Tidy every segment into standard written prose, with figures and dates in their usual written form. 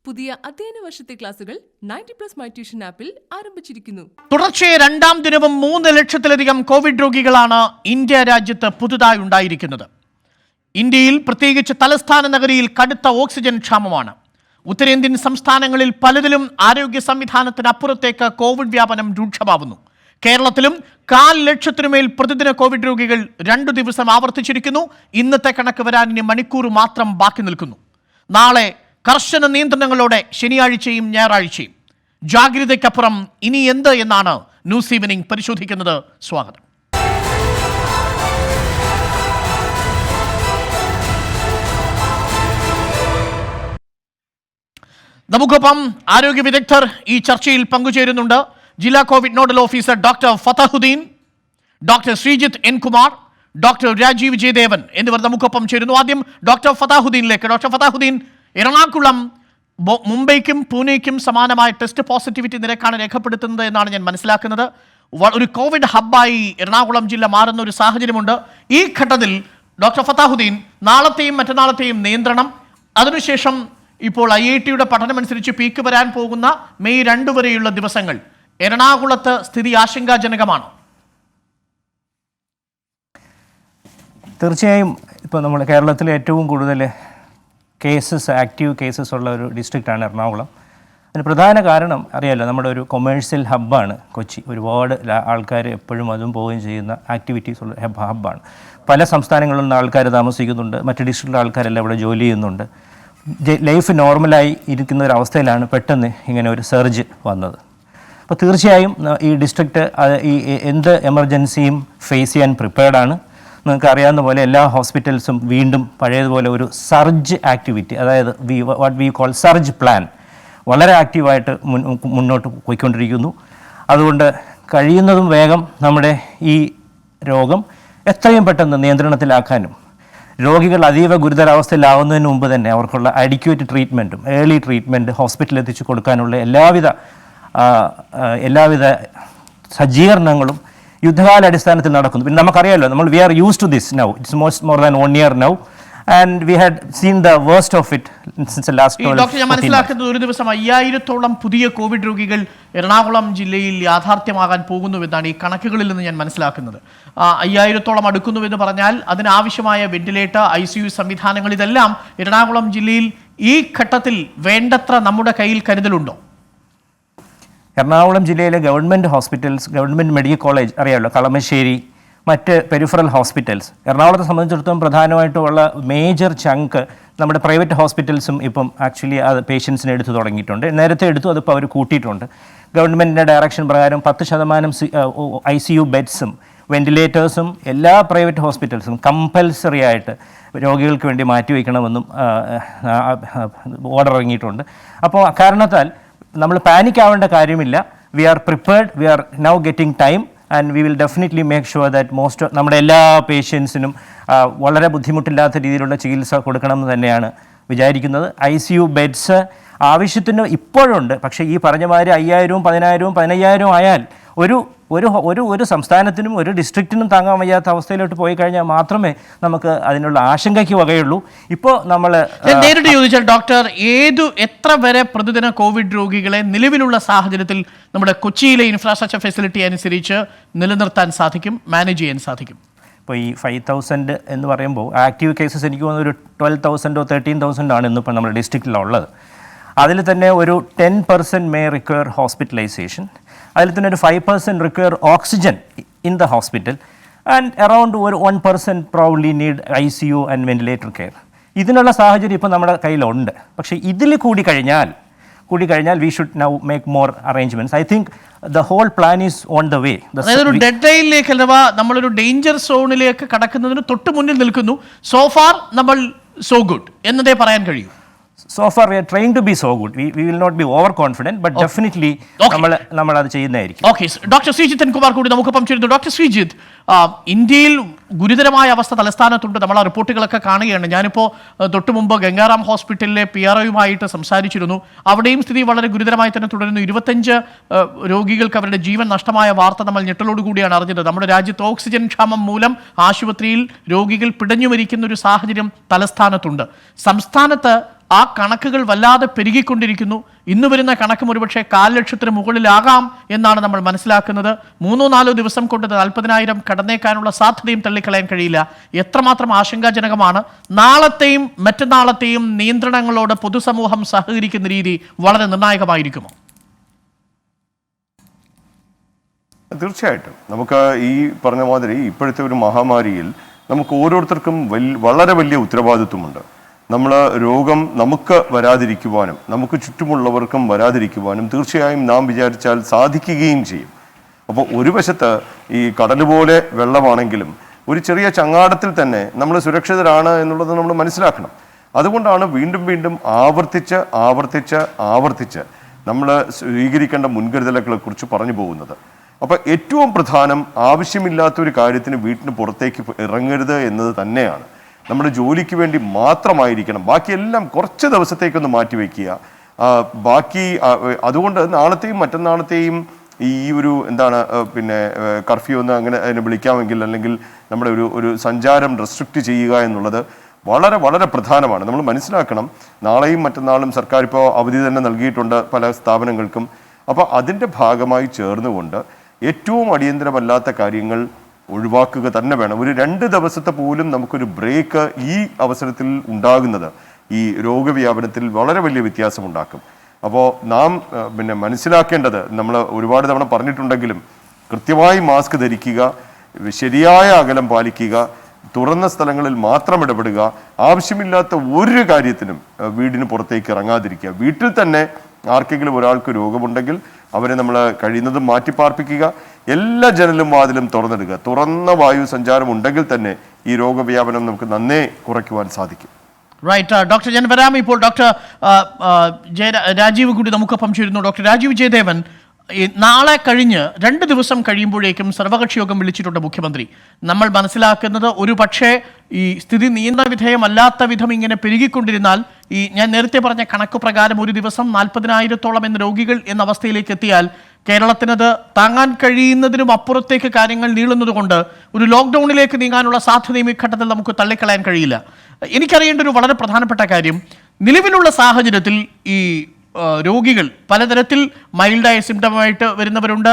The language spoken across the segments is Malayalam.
പുതിയ അധ്യയന വർഷത്തെ ക്ലാസുകൾ 90+ മൈ ട്യൂഷൻ ആപ്പിൽ ആരംഭിച്ചിരിക്കുന്നു. തുടർച്ചയായ രണ്ടാം ദിനവും 3 ലക്ഷത്തിലധികം കോവിഡ് രോഗികളാണ് ഇന്ത്യ രാജ്യത്ത് പുതുതായി ഉണ്ടായിരിക്കുന്നത്. ഇന്ത്യയിൽ പ്രത്യേകിച്ച് തലസ്ഥാന നഗരിയിൽ കടുത്ത ഓക്സിജൻ ക്ഷാമമാണ്. ഉത്തരേന്ത്യൻ സംസ്ഥാനങ്ങളിൽ പലതിലും ആരോഗ്യ സംവിധാനത്തിനപ്പുറത്തേക്ക് കോവിഡ് വ്യാപനം രൂക്ഷമാവുന്നു. കേരളത്തിലും 1/4 ലക്ഷത്തിനുമേൽ പ്രതിദിന കോവിഡ് രോഗികൾ 2 ദിവസം ആവർത്തിച്ചിരിക്കുന്നു. ഇന്നത്തെ കണക്ക് വരാൻ ഇനി മണിക്കൂർ മാത്രം ബാക്കി നിൽക്കുന്നു. നാളെ കർശന നിയന്ത്രണങ്ങളോടെ ശനിയാഴ്ചയും ഞായറാഴ്ചയും. ജാഗ്രതയ്ക്കപ്പുറം ഇനി എന്ത് എന്നാണ് ന്യൂസ് ഈവനിംഗ് പരിശോധിക്കുന്നത്. സ്വാഗതം. നമുക്കൊപ്പം ആരോഗ്യ വിദഗ്ധർ ഈ ചർച്ചയിൽ പങ്കുചേരുന്നുണ്ട്. ജില്ലാ Covid nodal officer doctor Fathahuddin, doctor Sreejith N Kumar, doctor Rajeev Jayadevan എന്നിവർ നമുക്കൊപ്പം ചേരുന്നു. ആദ്യം ഡോക്ടർ ഫതഹുദ്ദീനിലേക്ക്. ഡോക്ടർ ഫതഹുദ്ദീൻ, എറണാകുളം മുംബൈക്കും പൂനെയ്ക്കും സമാനമായ ടെസ്റ്റ് പോസിറ്റിവിറ്റി നിരക്കാണ് രേഖപ്പെടുത്തുന്നത് എന്നാണ് ഞാൻ മനസ്സിലാക്കുന്നത്. ഒരു കോവിഡ് ഹബ്ബായി എറണാകുളം ജില്ല മാറുന്ന ഒരു സാഹചര്യമുണ്ട്. ഈ ഘട്ടത്തിൽ ഡോക്ടർ ഫതഹുദ്ദീൻ, നാളത്തെയും മറ്റന്നാളത്തെയും നിയന്ത്രണം, അതിനുശേഷം ഇപ്പോൾ IIT-യുടെ പഠനമനുസരിച്ച് പീക്ക് വരാൻ പോകുന്ന മെയ് 2 വരെയുള്ള ദിവസങ്ങൾ എറണാകുളത്ത് സ്ഥിതി ആശങ്കാജനകമാണ്. തീർച്ചയായും ഇപ്പോൾ നമ്മൾ കേരളത്തിൽ ഏറ്റവും കൂടുതൽ ആക്റ്റീവ് കേസസ് ഉള്ള ഒരു ഡിസ്ട്രിക്റ്റാണ് എറണാകുളം. അതിന് പ്രധാന കാരണം അറിയാമല്ലോ, നമ്മുടെ ഒരു കൊമേഴ്സ്യൽ ഹബ്ബാണ് കൊച്ചി. ഒരുപാട് ആൾക്കാർ എപ്പോഴും അതും പോവുകയും ചെയ്യുന്ന ആക്ടിവിറ്റീസ് ഉള്ള ഹബ്ബാണ്. പല സംസ്ഥാനങ്ങളിൽ നിന്ന് ആൾക്കാർ താമസിക്കുന്നുണ്ട്, മറ്റ് ഡിസ്ട്രിക്റ്റിലെ ആൾക്കാരെല്ലാം ഇവിടെ ജോലി ചെയ്യുന്നുണ്ട്. ലൈഫ് നോർമലായി ഇരിക്കുന്ന ഒരു അവസ്ഥയിലാണ് പെട്ടെന്ന് ഇങ്ങനെ ഒരു സർജ് വന്നത്. അപ്പോൾ തീർച്ചയായും ഈ ഡിസ്ട്രിക്റ്റ് ഈ എന്ത് എമർജൻസിയും ഫേസ് ചെയ്യാൻ പ്രിപ്പയർഡാണ്. നിങ്ങൾക്ക് അറിയാവുന്ന പോലെ എല്ലാ ഹോസ്പിറ്റൽസും വീണ്ടും പഴയതുപോലെ ഒരു സർജ് ആക്ടിവിറ്റി, അതായത് what we call surge plan, വളരെ ആക്റ്റീവായിട്ട് മുന്നോട്ട് പോയിക്കൊണ്ടിരിക്കുന്നു. അതുകൊണ്ട് കഴിയുന്നതും വേഗം നമ്മുടെ ഈ രോഗം എത്രയും പെട്ടെന്ന് നിയന്ത്രണത്തിലാക്കാനും രോഗികൾ അതീവ ഗുരുതരാവസ്ഥയിലാവുന്നതിന് മുമ്പ് തന്നെ അവർക്കുള്ള അഡിക്വേറ്റ് ട്രീറ്റ്മെൻറ്റും ഏർലി ട്രീറ്റ്മെൻറ്റ് ഹോസ്പിറ്റലിൽ എത്തിച്ചു കൊടുക്കാനുള്ള എല്ലാവിധ സജ്ജീകരണങ്ങളും യുദ്ധകാലാടിസ്ഥാനത്തിൽ നടക്കുന്നു. പിന്നെ നമുക്കറിയാമല്ലോ, we are used to this now. It's more than 1 year now and we had seen the worst of it since the last 12 doctor, ഞാൻ മനസ്സിലാക്കുന്നത് ഒരു ദിവസം 5000-ഓളം പുതിയ കോവിഡ് രോഗികൾ എറണാകുളം ജില്ലയിൽ യാഥാർത്ഥ്യമാകാൻ പോകുന്നുവെന്നാണ് ഈ കണക്കുകളിൽ നിന്ന് ഞാൻ മനസ്സിലാക്കുന്നത്. 5000-ഓളം അടുക്കുന്നുവെന്ന് പറഞ്ഞാൽ അതിനാവശ്യമായ വെന്റിലേറ്റർ, ICU സംവിധാനങ്ങൾ, ഇതെല്ലാം എറണാകുളം ജില്ലയിൽ ഈ ഘട്ടത്തിൽ വേണ്ടത്ര നമ്മുടെ കയ്യിൽ കരുതലുണ്ടോ? എറണാകുളം ജില്ലയിലെ government hospitals, government medical college അറിയാമല്ലോ, കളമശ്ശേരി, മറ്റ് പെരിഫറൽ ഹോസ്പിറ്റൽസ്, എറണാകുളത്തെ സംബന്ധിച്ചിടത്തോളം പ്രധാനമായിട്ടുള്ള മേജർ ചങ്ക് നമ്മുടെ പ്രൈവറ്റ് ഹോസ്പിറ്റൽസും ഇപ്പം ആക്ച്വലി അത് പേഷ്യൻസിനെ എടുത്തു തുടങ്ങിയിട്ടുണ്ട്. നേരത്തെ എടുത്തു, അതിപ്പോൾ അവർ കൂട്ടിയിട്ടുണ്ട്. ഗവൺമെൻറ്റിൻ്റെ ഡയറക്ഷൻ പ്രകാരം 10% ICU ബെഡ്സും വെന്റിലേറ്റേഴ്സും എല്ലാ പ്രൈവറ്റ് ഹോസ്പിറ്റൽസും കമ്പൽസറി ആയിട്ട് രോഗികൾക്ക് വേണ്ടി മാറ്റിവെക്കണമെന്നും ഓർഡർ ഇറങ്ങിയിട്ടുണ്ട്. അപ്പോൾ കാരണത്താൽ നമ്മൾ പാനിക് ആവേണ്ട കാര്യമില്ല. We are prepared, we are now getting time and we will definitely make sure that നമ്മുടെ എല്ലാ പേഷ്യൻസിനും വളരെ ബുദ്ധിമുട്ടില്ലാത്ത രീതിയിലുള്ള ചികിത്സ കൊടുക്കണമെന്ന് തന്നെയാണ് വിചാരിക്കുന്നത്. ICU ബെഡ്സ് ആവശ്യത്തിന് ഇപ്പോഴുണ്ട്. പക്ഷേ ഈ പറഞ്ഞ മാതിരി 5000-ഉം 10,000-ഉം 15,000-ഉം ആയാൽ ഒരു സംസ്ഥാനത്തിനും ഒരു ഡിസ്ട്രിക്റ്റിനും താങ്ങാൻ വയ്യാത്ത അവസ്ഥയിലോട്ട് പോയി കഴിഞ്ഞാൽ മാത്രമേ നമുക്ക് അതിനുള്ള ആശങ്കയ്ക്ക് വകയുള്ളൂ. ഇപ്പോൾ നമ്മൾ നേരിട്ട് ചോദിച്ചാൽ ഡോക്ടർ, എത്ര വരെ പ്രതിദിന കോവിഡ് രോഗികളെ നിലവിലുള്ള സാഹചര്യത്തിൽ നമ്മുടെ കൊച്ചിയിലെ ഇൻഫ്രാസ്ട്രക്ചർ ഫെസിലിറ്റി അനുസരിച്ച് നിലനിർത്താൻ സാധിക്കും, മാനേജ് ചെയ്യാൻ സാധിക്കും? ഇപ്പോൾ ഈ 5,000 എന്ന് പറയുമ്പോൾ ആക്റ്റീവ് കേസസ് എനിക്ക് തോന്നുന്നു ഒരു 12,000-ഓ 13,000 ആണ് ഇന്നിപ്പോൾ നമ്മുടെ ഡിസ്ട്രിക്റ്റിലുള്ളത്. അതിൽ തന്നെ ഒരു 10% മേ റിക്വയർ ഹോസ്പിറ്റലൈസേഷൻ, അതിൽ തന്നെ ഒരു 5% require oxygen in the hospital and around ഒരു 1% probably need ICU and ventilator care. ഇതിനുള്ള സാഹചര്യം ഇപ്പോൾ നമ്മുടെ കയ്യിലുണ്ട്. പക്ഷേ ഇതിൽ കൂടി കഴിഞ്ഞാൽ we should now make more arrangements. I think the whole plan is on the way. അതായത് ഒരു ഡെഡ് ലൈനിലേക്ക് അഥവാ നമ്മളൊരു ഡേഞ്ചർ സോണിലേക്ക് കടക്കുന്നതിന് തൊട്ട് മുന്നിൽ നിൽക്കുന്നു. സോ ഫാർ നമ്മൾ സോ ഗുഡ് എന്നതേ പറയാൻ കഴിയൂ. So far we are trying to be so good. We will not be overconfident, but definitely നമ്മൾ അത് ചെയ്യുന്നതായിരിക്കും. Okay, doctor Sreejith N Kumar കൂടി നമുക്കൊപ്പം ചേരുന്നു. ഡോക്ടർ ശ്രീജിത്ത്, ഇന്ത്യയിൽ ഗുരുതരമായ അവസ്ഥ തലസ്ഥാനത്തുണ്ട്. നമ്മൾ ആ റിപ്പോർട്ടുകളൊക്കെ കാണുകയാണ്. ഞാനിപ്പോൾ തൊട്ട് മുമ്പ് ഗംഗാറാം ഹോസ്പിറ്റലിലെ PROയുമായിട്ട് സംസാരിച്ചിരുന്നു. അവിടെയും സ്ഥിതി വളരെ ഗുരുതരമായി തന്നെ തുടരുന്നു. 25 രോഗികൾക്ക് അവരുടെ ജീവൻ നഷ്ടമായ വാർത്ത നമ്മൾ ഞെട്ടലോടുകൂടിയാണ് അറിഞ്ഞത്. നമ്മുടെ രാജ്യത്ത് ഓക്സിജൻ ക്ഷാമം മൂലം ആശുപത്രിയിൽ രോഗികൾ പിടഞ്ഞു മരിക്കുന്ന ഒരു സാഹചര്യം തലസ്ഥാനത്തുണ്ട്. സംസ്ഥാനത്ത് ആ കണക്കുകൾ വല്ലാതെ പെരുകിക്കൊണ്ടിരിക്കുന്നു. ഇന്ന് വരുന്ന കണക്കും ഒരുപക്ഷെ 400,000 മുകളിലാകാം എന്നാണ് നമ്മൾ മനസ്സിലാക്കുന്നത്. 3-4 ദിവസം കൊണ്ട് 40,000 കടന്നേക്കാനുള്ള സാധ്യതയും തള്ളിക്കളയാൻ കഴിയില്ല. എത്രമാത്രം ആശങ്കാജനകമാണ്. നാളത്തെയും മറ്റന്നാളത്തെയും നിയന്ത്രണങ്ങളോട് പൊതുസമൂഹം സഹകരിക്കുന്ന രീതി വളരെ നിർണായകമായിരിക്കുമോ? തീർച്ചയായിട്ടും നമുക്ക് ഈ പറഞ്ഞ മാതിരി ഇപ്പോഴത്തെ ഒരു മഹാമാരിയിൽ നമുക്ക് ഓരോരുത്തർക്കും വളരെ വലിയ ഉത്തരവാദിത്വമുണ്ട്. നമ്മൾ രോഗം നമുക്ക് വരാതിരിക്കുവാനും നമുക്ക് ചുറ്റുമുള്ളവർക്കും വരാതിരിക്കുവാനും തീർച്ചയായും നാം വിചാരിച്ചാൽ സാധിക്കുകയും ചെയ്യും. അപ്പോൾ ഒരു വശത്ത് ഈ കടൽ പോലെ വെള്ളമാണെങ്കിലും ഒരു ചെറിയ ചങ്ങാടത്തിൽ തന്നെ നമ്മൾ സുരക്ഷിതരാണ് എന്നുള്ളത് നമ്മൾ മനസ്സിലാക്കണം. അതുകൊണ്ടാണ് വീണ്ടും വീണ്ടും ആവർത്തിച്ച് നമ്മൾ സ്വീകരിക്കേണ്ട മുൻകരുതലുകളെ കുറിച്ച് പറഞ്ഞു പോകുന്നത്. അപ്പോൾ ഏറ്റവും പ്രധാനം ആവശ്യമില്ലാത്തൊരു കാര്യത്തിന് വീട്ടിന് പുറത്തേക്ക് ഇറങ്ങരുത് എന്നത് തന്നെയാണ്. നമ്മുടെ ജോലിക്ക് വേണ്ടി മാത്രമായിരിക്കണം. ബാക്കിയെല്ലാം കുറച്ച് ദിവസത്തേക്കൊന്ന് മാറ്റിവെക്കുക. അതുകൊണ്ട് നാളത്തെയും മറ്റന്നാളത്തെയും ഈ ഒരു കർഫ്യൂ എന്ന് അങ്ങനെ അതിനെ വിളിക്കാമെങ്കിൽ, അല്ലെങ്കിൽ നമ്മുടെ ഒരു സഞ്ചാരം റെസ്ട്രിക്റ്റ് ചെയ്യുക എന്നുള്ളത് വളരെ വളരെ പ്രധാനമാണ്. നമ്മൾ മനസ്സിലാക്കണം, നാളെയും മറ്റന്നാളും സർക്കാർ ഇപ്പോൾ അവധി തന്നെ നൽകിയിട്ടുണ്ട് പല സ്ഥാപനങ്ങൾക്കും. അപ്പോൾ അതിൻ്റെ ഭാഗമായി ചേർന്നുകൊണ്ട് ഏറ്റവും അടിയന്തരമല്ലാത്ത കാര്യങ്ങൾ ഒഴിവാക്കുക തന്നെ വേണം. ഒരു 2 ദിവസത്തെ പോലും നമുക്കൊരു ബ്രേക്ക് ഈ അവസരത്തിൽ ഉണ്ടാകുന്നത് ഈ രോഗവ്യാപനത്തിൽ വളരെ വലിയ വ്യത്യാസമുണ്ടാക്കും. അപ്പോൾ നാം മനസ്സിലാക്കേണ്ടത്, നമ്മൾ ഒരുപാട് തവണ പറഞ്ഞിട്ടുണ്ടെങ്കിലും, കൃത്യമായി മാസ്ക് ധരിക്കുക, ശരിയായ അകലം പാലിക്കുക, തുറന്ന സ്ഥലങ്ങളിൽ മാത്രം ഇടപെടുക, ആവശ്യമില്ലാത്ത ഒരു കാര്യത്തിനും വീടിന് പുറത്തേക്ക് ഇറങ്ങാതിരിക്കുക. വീട്ടിൽ തന്നെ ആർക്കെങ്കിലും ഒരാൾക്ക് രോഗമുണ്ടെങ്കിൽ അവരെ നമ്മൾ കഴിയുന്നതും മാറ്റിപ്പാർപ്പിക്കുക. എല്ലാ ജനലും വാതിലും തുറന്നിടുക. തുറന്ന വായു സഞ്ചാരം ഉണ്ടെങ്കിൽ തന്നെ ഈ രോഗവ്യാപനം നമുക്ക് നന്നേ കുറയ്ക്കുവാൻ സാധിക്കും. റൈറ്റ് ഡോക്ടർ, ഞാൻ വരാം. ഇപ്പോൾ ഡോക്ടർ രാജീവ് കൂടി നമുക്കൊപ്പം ചേരുന്നു. ഡോക്ടർ രാജീവ് ജയദേവൻ, നാളെ കഴിഞ്ഞ് 2 ദിവസം കഴിയുമ്പോഴേക്കും സർവകക്ഷി യോഗം വിളിച്ചിട്ടുണ്ട് മുഖ്യമന്ത്രി. നമ്മൾ മനസ്സിലാക്കുന്നത് ഒരു പക്ഷേ ഈ സ്ഥിതി നിയന്ത്രണ വിധേയമല്ലാത്ത വിധം ഇങ്ങനെ പെരുകിക്കൊണ്ടിരുന്നാൽ, ഞാൻ നേരത്തെ പറഞ്ഞ കണക്ക് പ്രകാരം ഒരു ദിവസം 40,000-ഓളം എന്ന രോഗികൾ എന്ന അവസ്ഥയിലേക്ക് എത്തിയാൽ കേരളത്തിനത് താങ്ങാൻ കഴിയുന്നതിനും അപ്പുറത്തേക്ക് കാര്യങ്ങൾ നീളുന്നതുകൊണ്ട് ഒരു ലോക്ക്ഡൌണിലേക്ക് നീങ്ങാനുള്ള സാധ്യതയും ഈ ഘട്ടത്തിൽ നമുക്ക് തള്ളിക്കളയാൻ കഴിയില്ല. എനിക്കറിയേണ്ട ഒരു വളരെ പ്രധാനപ്പെട്ട കാര്യം, നിലവിലുള്ള സാഹചര്യത്തിൽ ഈ രോഗികൾ പലതരത്തിൽ മൈൽഡായ സിംറ്റമായിട്ട് വരുന്നവരുണ്ട്,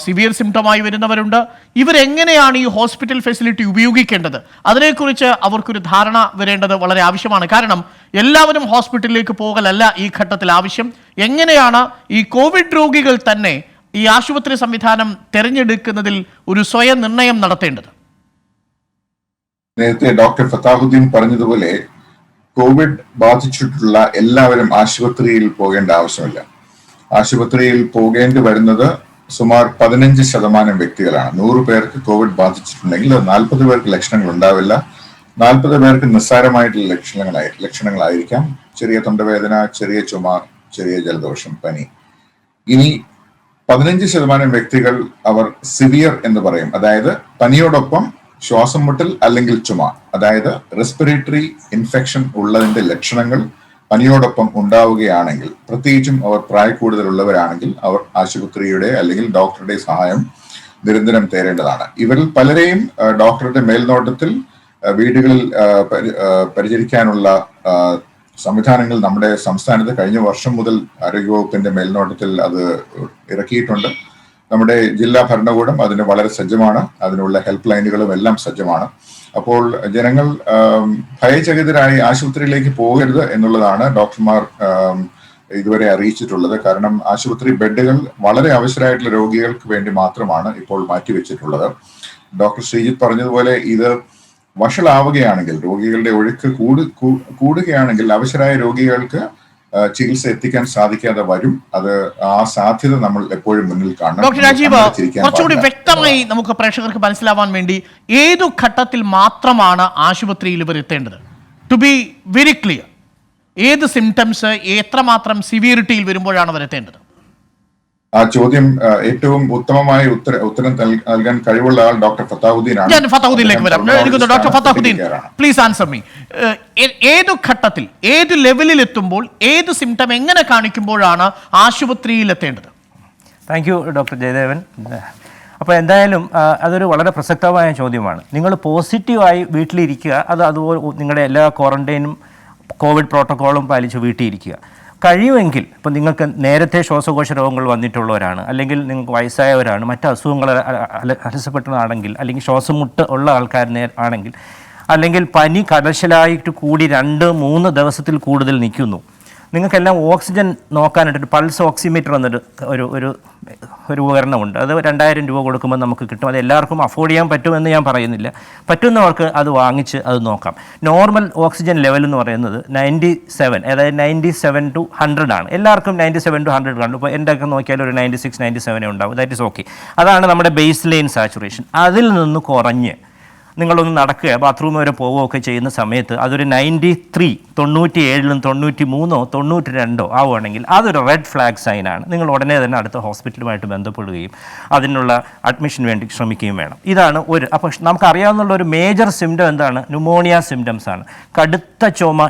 സിവിയർ സിംറ്റമായി വരുന്നവരുണ്ട്. ഇവരെങ്ങനെയാണ് ഈ ഹോസ്പിറ്റൽ ഫെസിലിറ്റി ഉപയോഗിക്കേണ്ടത്? അതിനെക്കുറിച്ച് അവർക്കൊരു ധാരണ വരേണ്ടത് വളരെ ആവശ്യമാണ്. കാരണം എല്ലാവരും ഹോസ്പിറ്റലിലേക്ക് പോകലല്ല ഈ ഘട്ടത്തിൽ ആവശ്യം. എങ്ങനെയാണ് ഈ കോവിഡ് രോഗികൾ തന്നെ ഈ ആശുപത്രി സംവിധാനം തിരഞ്ഞെടുക്കുന്നതിൽ ഒരു സ്വയം നിർണയം നടത്തേണ്ടത്? നേരത്തെ ഡോക്ടർ ഫത്താഹുദ്ദീൻ പറഞ്ഞതുപോലെ കോവിഡ് ബാധിച്ചിട്ടുള്ള എല്ലാവരും ആശുപത്രിയിൽ പോകേണ്ട ആവശ്യമില്ല. ആശുപത്രിയിൽ പോകേണ്ടി വരുന്നത് സുമാർ 15% വ്യക്തികളാണ്. 100 പേർക്ക് കോവിഡ് ബാധിച്ചിട്ടുണ്ടെങ്കിൽ 40 പേർക്ക് ലക്ഷണങ്ങൾ ഉണ്ടാവില്ല. 40 പേർക്ക് നിസ്സാരമായിട്ടുള്ള ലക്ഷണങ്ങളായിരിക്കാം. ചെറിയ തൊണ്ടവേദന, ചെറിയ ചുമ, ചെറിയ ജലദോഷം, പനി. ഇനി 15% വ്യക്തികൾ അവർ സിവിയർ എന്ന് പറയും. അതായത് പനിയോടൊപ്പം ശ്വാസം മുട്ടൽ അല്ലെങ്കിൽ ചുമ, അതായത് റെസ്പിറേറ്ററി ഇൻഫെക്ഷൻ ഉള്ളതിന്റെ ലക്ഷണങ്ങൾ പനിയോടൊപ്പം ഉണ്ടാവുകയാണെങ്കിൽ, പ്രത്യേകിച്ചും അവർ പ്രായക്കൂടുതലുള്ളവരാണെങ്കിൽ, അവർ ആശുപത്രിയുടെ അല്ലെങ്കിൽ ഡോക്ടറുടെ സഹായം നിരന്തരം തേടേണ്ടതാണ്. ഇവരിൽ പലരെയും ഡോക്ടറുടെ മേൽനോട്ടത്തിൽ വീടുകളിൽ പരിചരിക്കാനുള്ള സംവിധാനങ്ങൾ നമ്മുടെ സംസ്ഥാനത്ത് കഴിഞ്ഞ വർഷം മുതൽ ആരോഗ്യവകുപ്പിന്റെ മേൽനോട്ടത്തിൽ അത് ഇറക്കിയിട്ടുണ്ട്. നമ്മുടെ ജില്ലാ ഭരണകൂടം അതിന് വളരെ സജ്ജമാണ്. അതിനുള്ള ഹെൽപ്പ് ലൈനുകളും എല്ലാം സജ്ജമാണ്. അപ്പോൾ ജനങ്ങൾ ഭയചകിതരായി ആശുപത്രിയിലേക്ക് പോകരുത് എന്നുള്ളതാണ് ഡോക്ടർമാർ ഇതുവരെ അറിയിച്ചിട്ടുള്ളത്. കാരണം ആശുപത്രി ബെഡുകൾ വളരെ അവശരായിട്ടുള്ള രോഗികൾക്ക് വേണ്ടി മാത്രമാണ് ഇപ്പോൾ മാറ്റിവെച്ചിട്ടുള്ളത്. ഡോക്ടർ ശ്രീജിത്ത് പറഞ്ഞതുപോലെ ഇത് വഷളാവുകയാണെങ്കിൽ, രോഗികളുടെ ഒഴുക്ക് കൂടുകയാണെങ്കിൽ അവശരായ രോഗികൾക്ക് ചികിത്സ എത്തിക്കാൻ സാധിക്കാതെ വരും. അത് ആ സാധ്യത നമ്മൾ എപ്പോഴും മുന്നിൽ കാണണം. ഡോക്ടർ രാജീവ്, കുറച്ചുകൂടി വ്യക്തമായി നമുക്ക് പ്രേക്ഷകർക്ക് മനസ്സിലാവാൻ വേണ്ടി ഏതു ഘട്ടത്തിൽ മാത്രമാണ് ആശുപത്രിയിൽ ഇവർ എത്തേണ്ടത്? ടു ബി വെരി ക്ലിയർ, ഏത് സിംറ്റംസ് എത്രമാത്രം സിവിയറിറ്റിയിൽ വരുമ്പോഴാണ് അവർ എത്തേണ്ടത്? ആ ചോദ്യം ഏറ്റവും ഉത്തമമായി ഉത്തരം നൽകാൻ കഴിവുള്ള ആൾ ഡോക്ടർ ഫത്താഹുദ്ദീനാണ്. ഞാൻ ഫത്താഹുദ്ദീനിലേക്ക് വരാം. Doctor Fathahuddin, please answer me. ഏതു ഘട്ടത്തിൽ, ഏത് ലെവലിൽ എത്തുമ്പോൾ, ഏത് സിംറ്റം എങ്ങനെ കാണിക്കുമ്പോഴാണ് ആശുപത്രിയിൽ എത്തേണ്ടത്? Thank you doctor Jayadevan. അപ്പോൾ എന്തായാലും അതൊരു വളരെ പ്രസക്തമായ ചോദ്യമാണ്. നിങ്ങൾ പോസിറ്റീവായി വീട്ടിലിരിക്കുക, അതുപോലെ നിങ്ങളുടെ എല്ലാ ക്വാറന്റൈനും കോവിഡ് പ്രോട്ടോക്കോളും പാലിച്ച് വീട്ടിൽ ഇരിക്കുക. കഴിയുമെങ്കിൽ ഇപ്പം നിങ്ങൾക്ക് നേരത്തെ ശ്വാസകോശ രോഗങ്ങൾ വന്നിട്ടുള്ളവരാണ്, അല്ലെങ്കിൽ നിങ്ങൾക്ക് വയസ്സായവരാണ്, മറ്റ് അസുഖങ്ങൾ അലസപ്പെട്ടതാണെങ്കിൽ, അല്ലെങ്കിൽ ശ്വാസമുട്ട് ഉള്ള ആൾക്കാർ ആണെങ്കിൽ, അല്ലെങ്കിൽ പനി കടശലായിട്ട് കൂടി 2-3 ദിവസത്തിൽ കൂടുതൽ നിൽക്കുന്നു, നിങ്ങൾക്കെല്ലാം ഓക്സിജൻ നോക്കാനായിട്ടൊരു പൾസ് ഓക്സിമീറ്റർ എന്നൊരു ഒരു ഉപകരണമുണ്ട്. അത് 2000 രൂപ കൊടുക്കുമ്പോൾ നമുക്ക് കിട്ടും. അത് എല്ലാവർക്കും അഫോർഡ് ചെയ്യാൻ പറ്റുമെന്ന് ഞാൻ പറയുന്നില്ല. പറ്റുന്നവർക്ക് അത് വാങ്ങിച്ച് അത് നോക്കാം. നോർമൽ ഓക്സിജൻ ലെവൽ എന്ന് പറയുന്നത് 97, അതായത് 97 to 100 ആണ്. എല്ലാവർക്കും 97 to 100 കാണും. ഇപ്പോൾ എൻ്റെ ഒക്കെ നോക്കിയാൽ ഒരു 96, 97 ഉണ്ടാവും. That is okay. അതാണ് നമ്മുടെ ബേസ് ലൈൻ സാച്ചുറേഷൻ. അതിൽ നിന്ന് കുറഞ്ഞ് നിങ്ങളൊന്ന് നടക്കുക, ബാത്റൂം വരെ പോവുകയൊക്കെ ചെയ്യുന്ന സമയത്ത് അതൊരു 93, 97, 93, 92 ആവുകയാണെങ്കിൽ അതൊരു റെഡ് ഫ്ലാഗ് സൈനാണ്. നിങ്ങൾ ഉടനെ തന്നെ അടുത്ത ഹോസ്പിറ്റലുമായിട്ട് ബന്ധപ്പെടുകയും അതിനുള്ള അഡ്മിഷന് വേണ്ടി ശ്രമിക്കുകയും വേണം. ഇതാണ് അപ്പോൾ നമുക്കറിയാവുന്ന ഒരു മേജർ സിംറ്റം എന്താണ്? ന്യൂമോണിയ സിംറ്റംസ് ആണ്. കടുത്ത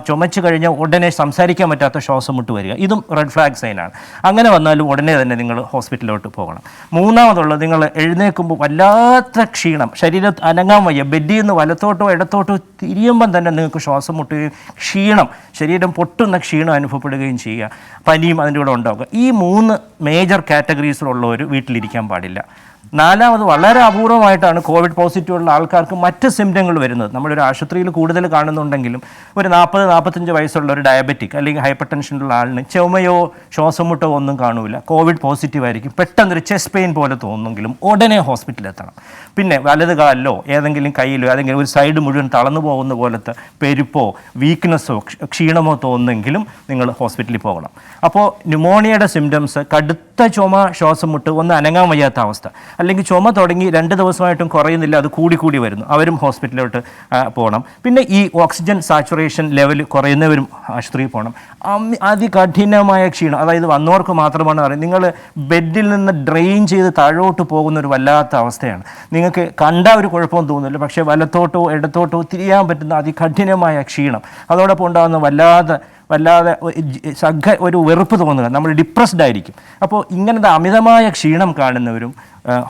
ചുമച്ച് കഴിഞ്ഞാൽ ഉടനെ സംസാരിക്കാൻ പറ്റാത്ത ശ്വാസം മുട്ട് വരിക, ഇതും റെഡ് ഫ്ലാഗ് സൈനാണ്. അങ്ങനെ വന്നാലും ഉടനെ തന്നെ നിങ്ങൾ ഹോസ്പിറ്റലിലോട്ട് പോകണം. മൂന്നാമതുള്ളത്, നിങ്ങൾ എഴുന്നേൽക്കുമ്പോൾ വല്ലാത്ത ക്ഷീണം, ശരീരത്ത് അനങ്ങാൻ വയ്യ, ബെഡിൽ നിന്ന് വലത്തോട്ടോ ഇടത്തോട്ടോ തിരിയുമ്പം തന്നെ നിങ്ങൾക്ക് ശ്വാസം മുട്ടുകയും ക്ഷീണം, ശരീരം പൊട്ടുന്ന ക്ഷീണം അനുഭവപ്പെടുകയും ചെയ്യുക, പനിയും അതിൻ്റെ കൂടെ ഉണ്ടാവുക. ഈ 3 മേജർ കാറ്റഗറീസിലുള്ളവർ വീട്ടിലിരിക്കാൻ പാടില്ല. നാലാമത്, വളരെ അപൂർവമായിട്ടാണ് കോവിഡ് പോസിറ്റീവ് ഉള്ള ആൾക്കാർക്ക് മറ്റ് സിംറ്റങ്ങൾ വരുന്നത്. നമ്മളൊരു ആശുപത്രിയിൽ കൂടുതൽ കാണുന്നുണ്ടെങ്കിലും ഒരു 40-45 വയസ്സുള്ള ഒരു ഡയബറ്റിക് അല്ലെങ്കിൽ ഹൈപ്പർ ടെൻഷനുള്ള ആളിന് ചുമയോ ശ്വാസമുട്ടോ ഒന്നും കാണൂല, കോവിഡ് പോസിറ്റീവ് ആയിരിക്കും. പെട്ടെന്നൊരു ചെസ്റ്റ് പെയിൻ പോലെ തോന്നുമെങ്കിലും ഉടനെ ഹോസ്പിറ്റലിൽ എത്തണം. പിന്നെ വലത് കാലിലോ ഏതെങ്കിലും കയ്യിലോ ഏതെങ്കിലും ഒരു സൈഡ് മുഴുവൻ തളർന്നു പോകുന്ന പോലത്തെ പെരുപ്പോ വീക്ക്നെസ്സോ ക്ഷീണമോ തോന്നുമെങ്കിലും നിങ്ങൾ ഹോസ്പിറ്റലിൽ പോകണം. അപ്പോൾ ന്യൂമോണിയയുടെ സിംറ്റംസ് കടുത്ത ചുമ, ശ്വാസം മുട്ട്, ഒന്ന് അനങ്ങാൻ വയ്യാത്ത അവസ്ഥ, അല്ലെങ്കിൽ ചുമ തുടങ്ങി 2 ദിവസമായിട്ടും കുറയുന്നില്ല, അത് കൂടി വരുന്നു, അവരും ഹോസ്പിറ്റലിലോട്ട് പോകണം. പിന്നെ ഈ ഓക്സിജൻ സാച്ചുറേഷൻ ലെവൽ കുറയുന്നവരും ആശുപത്രിയിൽ പോകണം. അതികഠിനമായ ക്ഷീണം, അതായത് വന്നവർക്ക് മാത്രമാണ് അറിയാം. നിങ്ങൾ ബെഡിൽ നിന്ന് ഡ്രെയിൻ ചെയ്ത് താഴോട്ട് പോകുന്ന ഒരു വല്ലാത്ത അവസ്ഥയാണ്. നിങ്ങൾക്ക് കണ്ട ഒരു കുഴപ്പവും തോന്നുന്നില്ല, പക്ഷേ വലത്തോട്ടോ ഇടത്തോട്ടോ തിരിയാൻ പറ്റുന്ന അതികഠിനമായ ക്ഷീണം, അതോടൊപ്പം ഉണ്ടാകുന്ന വല്ലാതെ ഒരു വെറുപ്പ് തോന്നുക, നമ്മൾ ഡിപ്രസ്ഡ് ആയിരിക്കും. അപ്പോൾ ഇങ്ങനത്തെ അമിതമായ ക്ഷീണം കാണുന്നവരും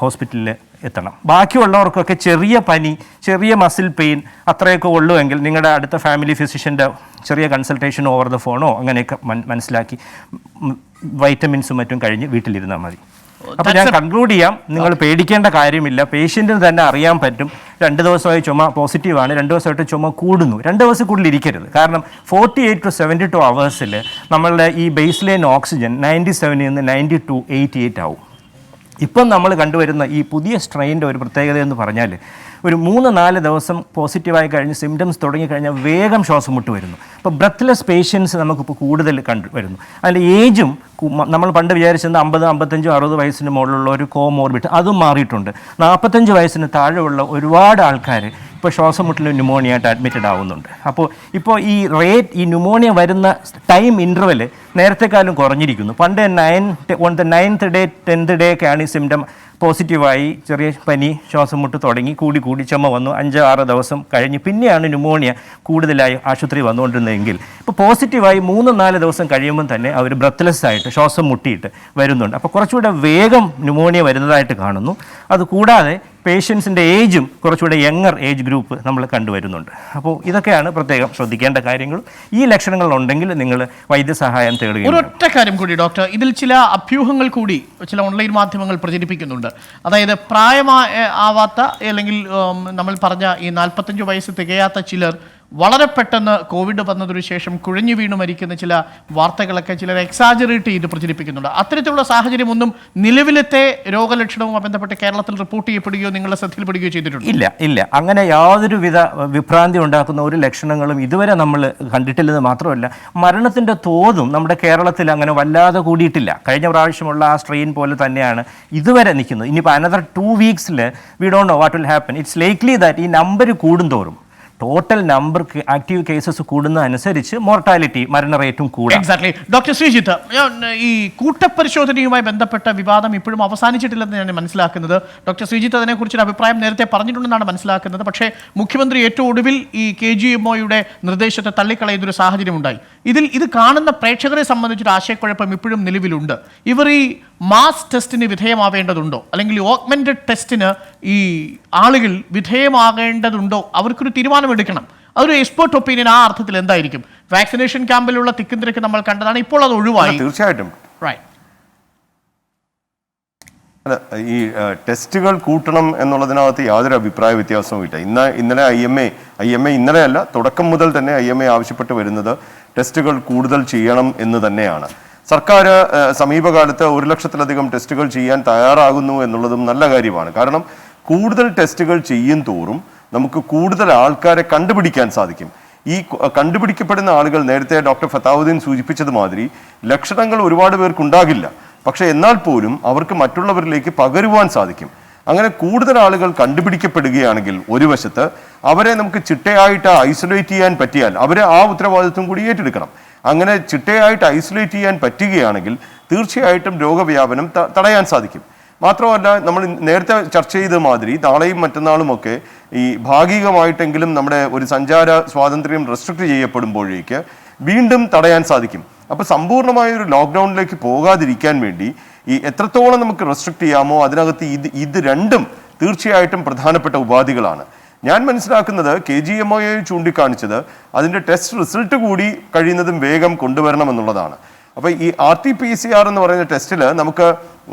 ഹോസ്പിറ്റലിൽ എത്തണം. ബാക്കിയുള്ളവർക്കൊക്കെ ചെറിയ പനി, ചെറിയ മസിൽ പെയിൻ അത്രയൊക്കെ ഉള്ളുവെങ്കിൽ നിങ്ങളുടെ അടുത്ത ഫാമിലി ഫിസിഷ്യൻ്റെ ചെറിയ കൺസൾട്ടേഷൻ ഓവർ ദ ഫോണോ അങ്ങനെയൊക്കെ മനസ്സിലാക്കി വൈറ്റമിൻസും മറ്റും കഴിഞ്ഞ് വീട്ടിലിരുന്നാൽ മതി. അപ്പോൾ ഞാൻ കൺക്ലൂഡ് ചെയ്യാം, നിങ്ങൾ പേടിക്കേണ്ട കാര്യമില്ല. പേഷ്യൻറ്റിന് തന്നെ അറിയാൻ പറ്റും 2 ദിവസമായി ചുമ പോസിറ്റീവാണ്, 2 ദിവസമായിട്ട് ചുമ കൂടുന്നു. 2 ദിവസം കൂടുതൽ ഇരിക്കരുത്. കാരണം 48 to 72 അവേഴ്സിൽ നമ്മളുടെ ഈ ബേസ് ലൈൻ ഓക്സിജൻ 97 നിന്ന് 92, 88 ആവും. ഇപ്പം നമ്മൾ കണ്ടുവരുന്ന ഈ പുതിയ സ്ട്രെയിൻ്റെ ഒരു പ്രത്യേകത എന്ന് പറഞ്ഞാൽ ഒരു 3-4 ദിവസം പോസിറ്റീവായി കഴിഞ്ഞ് സിംറ്റംസ് തുടങ്ങിക്കഴിഞ്ഞാൽ വേഗം ശ്വാസം മുട്ട് വരുന്നു. ഇപ്പോൾ ബ്രെത്ത്ലെസ് പേഷ്യൻസ് നമുക്കിപ്പോൾ കൂടുതൽ കണ്ടുവരുന്നു. അതിൻ്റെ ഏജും നമ്മൾ പണ്ട് വിചാരിച്ചത് 50, 55, 60 വയസ്സിന് മുകളിലുള്ള ഒരു കോമോർബിഡ്, അതും മാറിയിട്ടുണ്ട്. 45 വയസ്സിന് താഴെയുള്ള ഒരുപാട് ആൾക്കാർ ഇപ്പോൾ ശ്വാസം മുട്ടൽ ന്യൂമോണിയ ആയിട്ട് അഡ്മിറ്റഡ് ആവുന്നുണ്ട്. ഇപ്പോൾ ഈ ന്യൂമോണിയ വരുന്ന ടൈം ഇൻ്റർവെൽ നേരത്തെക്കാലം കുറഞ്ഞിരിക്കുന്നു. പണ്ട് 9th day 10th day ഒക്കെയാണ് ഈ സിംറ്റം പോസിറ്റീവായി ചെറിയ പനി, ശ്വാസം മുട്ട് തുടങ്ങി കൂടി ചുമ വന്നു, 5-6 ദിവസം കഴിഞ്ഞ് പിന്നെയാണ് ന്യൂമോണിയ കൂടുതലായി ആശുപത്രി വന്നുകൊണ്ടിരുന്നതെങ്കിൽ ഇപ്പോൾ പോസിറ്റീവായി 3-4 ദിവസം കഴിയുമ്പം തന്നെ അവർ ബ്രെത്ത്ലെസ് ആയിട്ട് ശ്വാസം മുട്ടിയിട്ട് വരുന്നുണ്ട്. അപ്പോൾ കുറച്ചുകൂടെ വേഗം ന്യൂമോണിയ വരുന്നതായിട്ട് കാണുന്നു. അതുകൂടാതെ പേഷ്യൻസിൻ്റെ ഏജും കുറച്ചുകൂടെ യങ്ങർ ഏജ് ഗ്രൂപ്പ് നമ്മൾ കണ്ടുവരുന്നുണ്ട്. അപ്പോൾ ഇതൊക്കെയാണ് പ്രത്യേകം ശ്രദ്ധിക്കേണ്ട കാര്യങ്ങളും. ഈ ലക്ഷണങ്ങൾ ഉണ്ടെങ്കിൽ നിങ്ങൾ വൈദ്യസഹായം തേടുക. ഒരൊറ്റ കാര്യം കൂടി ഡോക്ടർ, ഇതിൽ ചില അഭ്യൂഹങ്ങൾ കൂടി ചില ഓൺലൈൻ മാധ്യമങ്ങൾ പ്രചരിപ്പിക്കുന്നുണ്ട്. അതായത് പ്രായമാവാത്ത അല്ലെങ്കിൽ നമ്മൾ പറഞ്ഞ ഈ 45 വയസ്സ് തികയാത്ത ചിലർ വളരെ പെട്ടെന്ന് കോവിഡ് വന്നതിനു ശേഷം കുഴഞ്ഞു വീണു മരിക്കുന്ന ചില വാർത്തകളൊക്കെ ചിലർ എക്സാജറേറ്റ് ചെയ്ത് പ്രചരിപ്പിക്കുന്നുണ്ട്. അത്തരത്തിലുള്ള സാഹചര്യം ഒന്നും നിലവിലത്തെ രോഗലക്ഷണവുമായി ബന്ധപ്പെട്ട് കേരളത്തിൽ റിപ്പോർട്ട് ചെയ്യപ്പെടുകയോ നിങ്ങളുടെ ശ്രദ്ധയിൽപ്പെടുകയോ ചെയ്തിട്ടുണ്ട്? ഇല്ല. അങ്ങനെ യാതൊരുവിധ വിഭ്രാന്തി ഉണ്ടാക്കുന്ന ഒരു ലക്ഷണങ്ങളും ഇതുവരെ നമ്മൾ കണ്ടിട്ടില്ലെന്ന് മാത്രമല്ല, മരണത്തിൻ്റെ തോതും നമ്മുടെ കേരളത്തിൽ അങ്ങനെ വല്ലാതെ കൂടിയിട്ടില്ല. കഴിഞ്ഞ പ്രാവശ്യമുള്ള ആ സ്ട്രെയിൻ പോലെ തന്നെയാണ് ഇതുവരെ നിൽക്കുന്നത്. ഇനിയിപ്പോൾ another 2 weeks we don't know what will happen. It's likely that ഈ നമ്പർ കൂടുന്തോറും ടോട്ടൽ നമ്പർ ആക്റ്റീവ് കേസസ് കൂടുന്നതനുസരിച്ച് മോർട്ടാലിറ്റി, മരണ റേറ്റും കൂടും. എക്സാക്ട്ലി. ഡോക്ടർ ശ്രീജിത്ത്, ഈ കൂട്ടപരിശോധനയുമായി ബന്ധപ്പെട്ട വിവാദം ഇപ്പോഴും അവസാനിച്ചിട്ടില്ലെന്ന് ഞാൻ മനസ്സിലാക്കുന്നത്. ഡോക്ടർ ശ്രീജിത്ത് അതിനെക്കുറിച്ചൊരു അഭിപ്രായം നേരത്തെ പറഞ്ഞിട്ടുണ്ടെന്നാണ് മനസ്സിലാക്കുന്നത്. പക്ഷേ മുഖ്യമന്ത്രി ഏറ്റവും ഒടുവിൽ ഈ KGMOയുടെ നിർദ്ദേശത്തെ തള്ളിക്കളയുന്നൊരു സാഹചര്യം ഉണ്ടായി. ഇത് കാണുന്ന പ്രേക്ഷകരെ സംബന്ധിച്ചൊരു ആശയക്കുഴപ്പം ഇപ്പോഴും നിലവിലുണ്ട്. ഇവർ ഈ മാസ് ടെസ്റ്റിന് വിധേയമാവേണ്ടതുണ്ടോ, അല്ലെങ്കിൽ ഓഗ്മെന്റഡ് ടെസ്റ്റിന് ഈ ആളുകൾ വിധേയമാകേണ്ടതുണ്ടോ? അവർക്കൊരു തീരുമാനമെടുക്കണം. അതൊരു എക്സ്പേർട്ട് ഒപ്പീനിയൻ ആ അർത്ഥത്തിൽ എന്തായിരിക്കും? വാക്സിനേഷൻ ക്യാമ്പിലുള്ള തിക്കും തിരക്ക് നമ്മൾ കണ്ടതാണ്. ഇപ്പോൾ അത് ഒഴിവായി. തീർച്ചയായിട്ടും റൈറ്റ്. അല്ല, ഈ ടെസ്റ്റുകൾ കൂട്ടണം എന്നുള്ളതിനകത്ത് യാതൊരു അഭിപ്രായ വ്യത്യാസവും ഇല്ല. ഇന്നലെ ഐ എം എ ഇന്നലെയല്ല, തുടക്കം മുതൽ തന്നെ IMA ആവശ്യപ്പെട്ട് വരുന്നത് ടെസ്റ്റുകൾ കൂടുതൽ ചെയ്യണം എന്ന് തന്നെയാണ്. സർക്കാർ സമീപകാലത്ത് 1 ലക്ഷത്തിലധികം ടെസ്റ്റുകൾ ചെയ്യാൻ തയ്യാറാകുന്നു എന്നുള്ളതും നല്ല കാര്യമാണ്. കാരണം കൂടുതൽ ടെസ്റ്റുകൾ ചെയ്യും തോറും നമുക്ക് കൂടുതൽ ആൾക്കാരെ കണ്ടുപിടിക്കാൻ സാധിക്കും. ഈ കണ്ടുപിടിക്കപ്പെടുന്ന ആളുകൾ, നേരത്തെ ഡോക്ടർ ഫത്താഹുദ്ദീൻ സൂചിപ്പിച്ചതുമാതിരി, ലക്ഷണങ്ങൾ ഒരുപാട് പേർക്കുണ്ടാകില്ല. പക്ഷെ എന്നാൽ പോലും അവർക്ക് മറ്റുള്ളവരിലേക്ക് പകരുവാൻ സാധിക്കും. അങ്ങനെ കൂടുതൽ ആളുകൾ കണ്ടുപിടിക്കപ്പെടുകയാണെങ്കിൽ ഒരു വശത്ത് അവരെ നമുക്ക് ചിട്ടയായിട്ട് ഐസൊലേറ്റ് ചെയ്യാൻ പറ്റിയാൽ അവരെ ആ ഉത്തരവാദിത്വം കൂടി ഏറ്റെടുക്കണം. അങ്ങനെ ചിട്ടയായിട്ട് ഐസൊലേറ്റ് ചെയ്യാൻ പറ്റുകയാണെങ്കിൽ തീർച്ചയായിട്ടും രോഗവ്യാപനം തടയാൻ സാധിക്കും. മാത്രമല്ല, നമ്മൾ നേരത്തെ ചർച്ച ചെയ്ത മാതിരി നാളെയും മറ്റന്നാളുമൊക്കെ ഈ ഭാഗികമായിട്ടെങ്കിലും നമ്മുടെ ഒരു സഞ്ചാര സ്വാതന്ത്ര്യം റെസ്ട്രിക്റ്റ് ചെയ്യപ്പെടുമ്പോഴേക്ക് വീണ്ടും തടയാൻ സാധിക്കും. അപ്പോൾ സമ്പൂർണ്ണമായ ഒരു ലോക്ക്ഡൗണിലേക്ക് പോകാതിരിക്കാൻ വേണ്ടി ഈ എത്രത്തോളം നമുക്ക് റെസ്ട്രിക്റ്റ് ചെയ്യാമോ അതിനകത്ത് ഇത് രണ്ടും തീർച്ചയായിട്ടും പ്രധാനപ്പെട്ട ഉപാധികളാണ്. ഞാൻ മനസ്സിലാക്കുന്നത് KGMOA ചൂണ്ടിക്കാണിച്ചത് അതിൻ്റെ ടെസ്റ്റ് റിസൾട്ട് കൂടി കഴിയുന്നതും വേഗം കൊണ്ടുവരണമെന്നുള്ളതാണ്. അപ്പോൾ ഈ RT-PCR എന്ന് പറയുന്ന ടെസ്റ്റിൽ നമുക്ക്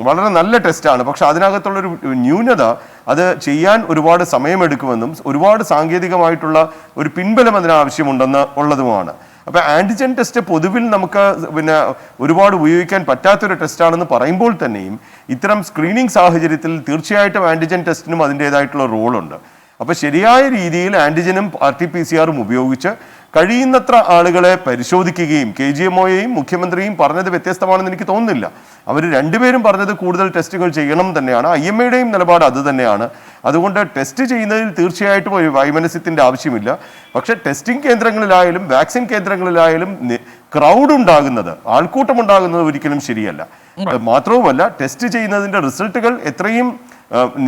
വളരെ നല്ല ടെസ്റ്റാണ്. പക്ഷെ അതിനകത്തുള്ളൊരു ന്യൂനത, അത് ചെയ്യാൻ ഒരുപാട് സമയമെടുക്കുമെന്നും ഒരുപാട് സാങ്കേതികമായിട്ടുള്ള ഒരു പിൻബലം അതിനാവശ്യമുണ്ടെന്ന് ഉള്ളതുമാണ്. അപ്പോൾ ആൻറ്റിജൻ ടെസ്റ്റ് പൊതുവിൽ നമുക്ക് ഒരുപാട് ഉപയോഗിക്കാൻ പറ്റാത്തൊരു ടെസ്റ്റാണെന്ന് പറയുമ്പോൾ തന്നെയും ഇത്തരം സ്ക്രീനിങ് സാഹചര്യത്തിൽ തീർച്ചയായിട്ടും ആൻറ്റിജൻ ടെസ്റ്റിനും അതിൻ്റേതായിട്ടുള്ള റോളുണ്ട്. അപ്പോൾ ശരിയായ രീതിയിൽ ആൻറ്റിജനും RT-PCR ഉപയോഗിച്ച് കഴിയുന്നത്ര ആളുകളെ പരിശോധിക്കുകയും KGMOയും മുഖ്യമന്ത്രിയും പറഞ്ഞത് വ്യത്യസ്തമാണെന്ന് എനിക്ക് തോന്നുന്നില്ല. അവർ രണ്ടുപേരും പറഞ്ഞത് കൂടുതൽ ടെസ്റ്റുകൾ ചെയ്യണം തന്നെയാണ്. IMAയുടെയും നിലപാട് അത് തന്നെയാണ്. അതുകൊണ്ട് ടെസ്റ്റ് ചെയ്യുന്നതിൽ തീർച്ചയായിട്ടും ഒരു വൈമനസ്യത്തിൻ്റെ ആവശ്യമില്ല. പക്ഷെ ടെസ്റ്റിംഗ് കേന്ദ്രങ്ങളിലായാലും വാക്സിൻ കേന്ദ്രങ്ങളിലായാലും ക്രൗഡ് ഉണ്ടാകുന്നത്, ആൾക്കൂട്ടം ഉണ്ടാകുന്നത് ഒരിക്കലും ശരിയല്ല. മാത്രവുമല്ല, ടെസ്റ്റ് ചെയ്യുന്നതിൻ്റെ റിസൾട്ടുകൾ എത്രയും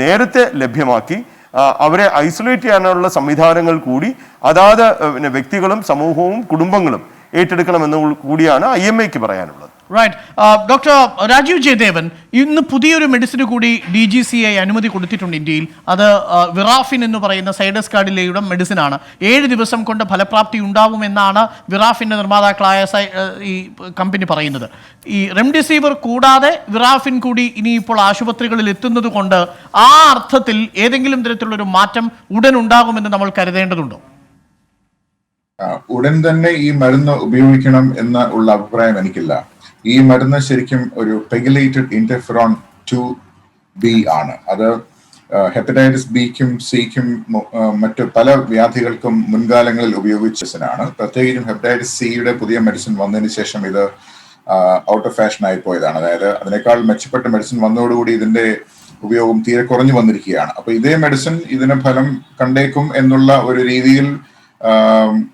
നേരത്തെ ലഭ്യമാക്കി അവരെ ഐസൊലേറ്റ് ചെയ്യാനുള്ള സംവിധാനങ്ങൾ കൂടി അതാത് വ്യക്തികളും സമൂഹവും കുടുംബങ്ങളും ഏറ്റെടുക്കണമെന്ന് കൂടിയാണ് IMAയ്ക്ക് പറയാനുള്ളത്. റൈറ്റ്. ഡോക്ടർ രാജീവ് ജയദേവൻ, ഇന്ന് പുതിയൊരു മെഡിസിന് കൂടി DGCA അനുമതി കൊടുത്തിട്ടുണ്ട് ഇന്ത്യയിൽ. അത് വിറാഫിൻ എന്ന് പറയുന്ന സൈഡസ് കാർഡിലയുടെ മെഡിസിനാണ്. 7 ദിവസം കൊണ്ട് ഫലപ്രാപ്തി ഉണ്ടാവുമെന്നാണ് വിറാഫിൻ്റെ നിർമ്മാതാക്കളായ ഈ കമ്പനി പറയുന്നത്. ഈ റെംഡെസിവിർ കൂടാതെ വിറാഫിൻ കൂടി ഇനിയിപ്പോൾ ആശുപത്രികളിൽ എത്തുന്നത് കൊണ്ട് ആ അർത്ഥത്തിൽ ഏതെങ്കിലും തരത്തിലുള്ളൊരു മാറ്റം ഉടൻ ഉണ്ടാകുമെന്ന് നമ്മൾ കരുതേണ്ടതുണ്ടോ? ഉടൻ തന്നെ ഈ മരുന്ന് ഉപയോഗിക്കണം എന്ന ഉള്ള അഭിപ്രായം എനിക്കില്ല. ഈ മരുന്ന് ശരിക്കും ഒരു പെഗിലേറ്റഡ് ഇന്റർഫെറോൺ 2B ആണ്. അത് ഹെപ്പറ്റൈറ്റിസ് ബിക്കും സിക്കും മറ്റു പല വ്യാധികൾക്കും മുൻകാലങ്ങളിൽ ഉപയോഗിച്ചതിനാണ്. പ്രത്യേകിച്ചും ഹെപ്പറ്റൈറ്റിസ് സിയുടെ പുതിയ മെഡിസിൻ വന്നതിന് ശേഷം ഇത് ഔട്ട് ഓഫ് ഫാഷൻ ആയി പോയതാണ്. അതായത് അതിനേക്കാൾ മെച്ചപ്പെട്ട മെഡിസിൻ വന്നതോടുകൂടി ഇതിന്റെ ഉപയോഗം തീരെ കുറഞ്ഞു വന്നിരിക്കുകയാണ്. അപ്പൊ ഇതേ മെഡിസിൻ ഇതിന് ഫലം കണ്ടേക്കും എന്നുള്ള ഒരു രീതിയിൽ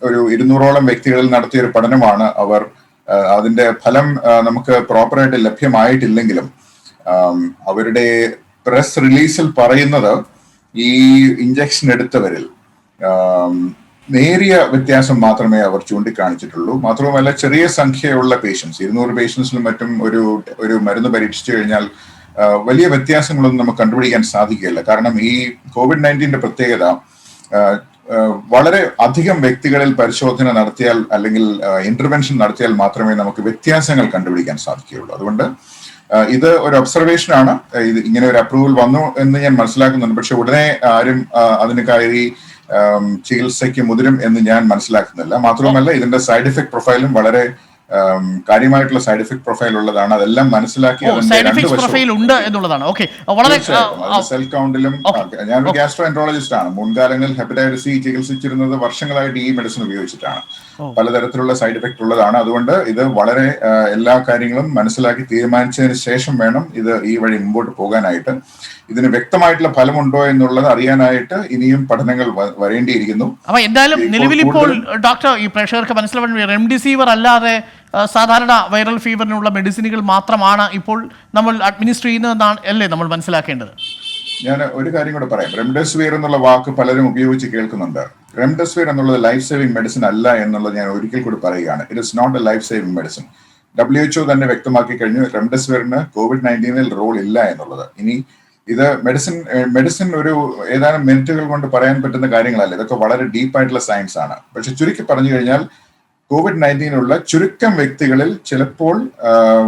ഒരു 200ഓളം വ്യക്തികളിൽ നടത്തിയ ഒരു പഠനമാണ്. അവർ അതിന്റെ ഫലം നമുക്ക് പ്രോപ്പറായിട്ട് ലഭ്യമായിട്ടില്ലെങ്കിലും അവരുടെ പ്രസ് റിലീസിൽ പറയുന്നത് ഈ ഇഞ്ചക്ഷൻ എടുത്തവരിൽ നേരിയ വ്യത്യാസം മാത്രമേ അവർ ചൂണ്ടിക്കാണിച്ചിട്ടുള്ളൂ. മാത്രവുമല്ല, ചെറിയ സംഖ്യയുള്ള പേഷ്യൻസ്, 200 പേഷ്യൻസിലും മറ്റും ഒരു മരുന്ന് പരീക്ഷിച്ചു കഴിഞ്ഞാൽ വലിയ വ്യത്യാസങ്ങളൊന്നും നമുക്ക് കണ്ടുപിടിക്കാൻ സാധിക്കില്ല. കാരണം ഈ COVID-19 പ്രത്യേകത വളരെ അധികം വ്യക്തികളിൽ പരിശോധന നടത്തിയാൽ അല്ലെങ്കിൽ ഇന്റർവെൻഷൻ നടത്തിയാൽ മാത്രമേ നമുക്ക് വ്യത്യാസങ്ങൾ കണ്ടുപിടിക്കാൻ സാധിക്കുകയുള്ളൂ. അതുകൊണ്ട് ഇത് ഒരു ഒബ്സർവേഷൻ ആണ്. ഇത് ഇങ്ങനെ ഒരു അപ്രൂവൽ വന്നു എന്ന് ഞാൻ മനസ്സിലാക്കുന്നുണ്ട്. പക്ഷെ ഉടനെ ആരും അതിന് കയറി ചികിത്സയ്ക്ക് മുതിരും എന്ന് ഞാൻ മനസ്സിലാക്കുന്നില്ല. മാത്രവുമല്ല, ഇതിന്റെ സൈഡ് എഫക്ട് പ്രൊഫൈലും വളരെ കാര്യമായിട്ടുള്ള സൈഡ് എഫക്ട് പ്രൊഫൈൽ ഉള്ളതാണ്. അതെല്ലാം മനസ്സിലാക്കി സെൽ കൗണ്ടിലും. ഞാനൊരു ഗ്യാസ്ട്രോ എൻട്രോളജിസ്റ്റ് ആണ്. മുൻകാലങ്ങളിൽ ഹെപ്പറ്റൈറ്റിസ് സി ചികിത്സിച്ചിരുന്നത് വർഷങ്ങളായിട്ട് ഈ മെഡിസിൻ ഉപയോഗിച്ചിട്ടാണ്. പലതരത്തിലുള്ള സൈഡ് എഫക്ട് ഉള്ളതാണ്. അതുകൊണ്ട് ഇത് വളരെ എല്ലാ കാര്യങ്ങളും മനസ്സിലാക്കി തീരുമാനിച്ചതിന് ശേഷം വേണം ഇത് ഈ വഴി മുമ്പോട്ട് പോകാനായിട്ട്. ഇതിന് വ്യക്തമായിട്ടുള്ള ഫലമുണ്ടോ എന്നുള്ളത് അറിയാനായിട്ട് ഇനിയും പഠനങ്ങൾ വരേണ്ടിയിരിക്കുന്നു. അപ്പൊ എന്തായാലും നിലവിൽ ഇപ്പോൾ ഡോക്ടർ, ഈ പ്രേക്ഷകർക്ക് മനസ്സിലാവാൻ, റെംഡെസിവിർ അല്ലാതെ സാധാരണ വൈറൽ ഫീവറിനുള്ള മെഡിസിനുകൾ മാത്രമാണ് ഇപ്പോൾ നമ്മൾ അഡ്മിനിസ്റ്റർ ചെയ്യുന്നതെന്നാണ് അല്ലേ നമ്മൾ മനസ്സിലാക്കേണ്ടത്? ഞാൻ ഒരു കാര്യം കൂടെ പറയാം. റെംഡെസിവിർ എന്നുള്ള വാക്ക് പലരും ഉപയോഗിച്ച് കേൾക്കുന്നുണ്ട്. റെംഡെസിവിർ എന്നുള്ളത് ലൈഫ് സേവിംഗ് മെഡിസിൻ അല്ല എന്നുള്ളത് ഞാൻ ഒരിക്കൽ കൂടി പറയുകയാണ്. It is not a life saving medicine. WHO തന്നെ വ്യക്തമാക്കി കഴിഞ്ഞു റെംഡെസിവിറിന് COVID-19 റോൾ ഇല്ല എന്നുള്ളത്. ഇനി ഇത് മെഡിസിൻ ഒരു ഏതാനും മിനിറ്റുകൾ കൊണ്ട് പറയാൻ പറ്റുന്ന കാര്യങ്ങളല്ല. ഇതൊക്കെ വളരെ ഡീപ്പായിട്ടുള്ള സയൻസ് ആണ്. പക്ഷെ ചുരുക്കി പറഞ്ഞു കഴിഞ്ഞാൽ COVID-19 ഉള്ള ചുരുക്കം വ്യക്തികളിൽ ചിലപ്പോൾ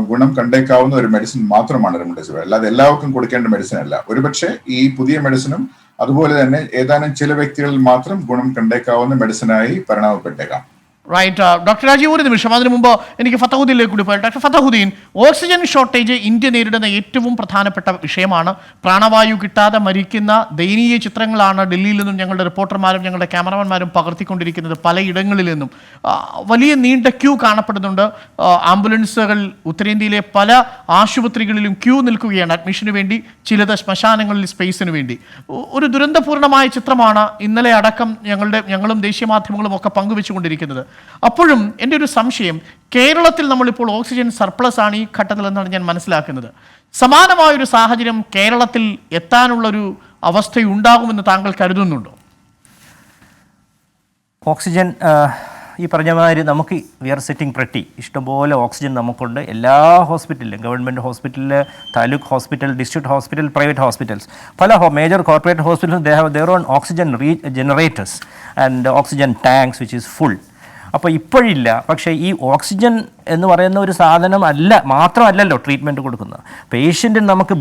ഗുണം കണ്ടേക്കാവുന്ന ഒരു മെഡിസിൻ മാത്രമാണ് റെംഡെസിവിർ. അല്ലാതെ എല്ലാവർക്കും കൊടുക്കേണ്ട മെഡിസിൻ അല്ല. ഒരുപക്ഷെ ഈ പുതിയ മെഡിസിനും അതുപോലെ തന്നെ ഏതാനും ചില വ്യക്തികളിൽ മാത്രം ഗുണം കണ്ടേക്കാവുന്ന മെഡിസിനായി പരിണാമപ്പെട്ടേക്കാം. റൈറ്റ്. ഡോക്ടർ രാജീവ്, ഒരു നിമിഷം, അതിനു മുമ്പ് എനിക്ക് ഫത്തഹുദ്ദീനിലേക്ക് കൂടി പോയി. Doctor Fathahuddin, oxygen shortage India നേരിടുന്ന ഏറ്റവും പ്രധാനപ്പെട്ട വിഷയമാണ്. പ്രാണവായു കിട്ടാതെ മരിക്കുന്ന ദയനീയ ചിത്രങ്ങളാണ് ഡൽഹിയിൽ നിന്നും ഞങ്ങളുടെ റിപ്പോർട്ടർമാരും ഞങ്ങളുടെ ക്യാമറമാന്മാരും പകർത്തിക്കൊണ്ടിരിക്കുന്നത്. പലയിടങ്ങളിൽ നിന്നും വലിയ നീണ്ട ക്യൂ കാണപ്പെടുന്നുണ്ട്. ആംബുലൻസുകൾ ഉത്തരേന്ത്യയിലെ പല ആശുപത്രികളിലും ക്യൂ നിൽക്കുകയാണ് അഡ്മിഷന് വേണ്ടി, ചിലത് ശ്മശാനങ്ങളിൽ സ്പേസിന് വേണ്ടി. ഒരു ദുരന്തപൂർണമായ ചിത്രമാണ് ഇന്നലെ അടക്കം ഞങ്ങളും ദേശീയ മാധ്യമങ്ങളും ഒക്കെ പങ്കുവെച്ചുകൊണ്ടിരിക്കുന്നത്. അപ്പോഴും എൻ്റെ ഒരു സംശയം, കേരളത്തിൽ നമ്മളിപ്പോൾ ഓക്സിജൻ സർപ്ലസ് ആണ് ഈ ഘട്ടത്തിൽ എന്നാണ് ഞാൻ മനസ്സിലാക്കുന്നത്. സമാനമായൊരു സാഹചര്യം കേരളത്തിൽ എത്താനുള്ളൊരു അവസ്ഥയുണ്ടാകുമെന്ന് താങ്കൾ കരുതുന്നുണ്ടോ? ഓക്സിജൻ ഈ പറഞ്ഞ മാതിരി നമുക്ക് വി ആർ സെറ്റിംഗ് പ്രട്ടി ഇഷ്ടംപോലെ ഓക്സിജൻ നമുക്കുണ്ട്. എല്ലാ ഹോസ്പിറ്റലിലും, ഗവൺമെൻറ് ഹോസ്പിറ്റലിൽ, taluk hospital, district hospital, private hospitals, പല മേജർ കോർപ്പറേറ്റ് ഹോസ്പിറ്റൽസും they have their own oxygen generators and oxygen tanks which is full. അപ്പോൾ ഇപ്പോഴില്ല. പക്ഷേ ഈ ഓക്സിജൻ എന്ന് പറയുന്ന ഒരു സാധനം മാത്രമല്ലല്ലോ ട്രീറ്റ്മെൻറ്റ് കൊടുക്കുന്നത്. പേഷ്യൻറ്റിന് നമുക്ക്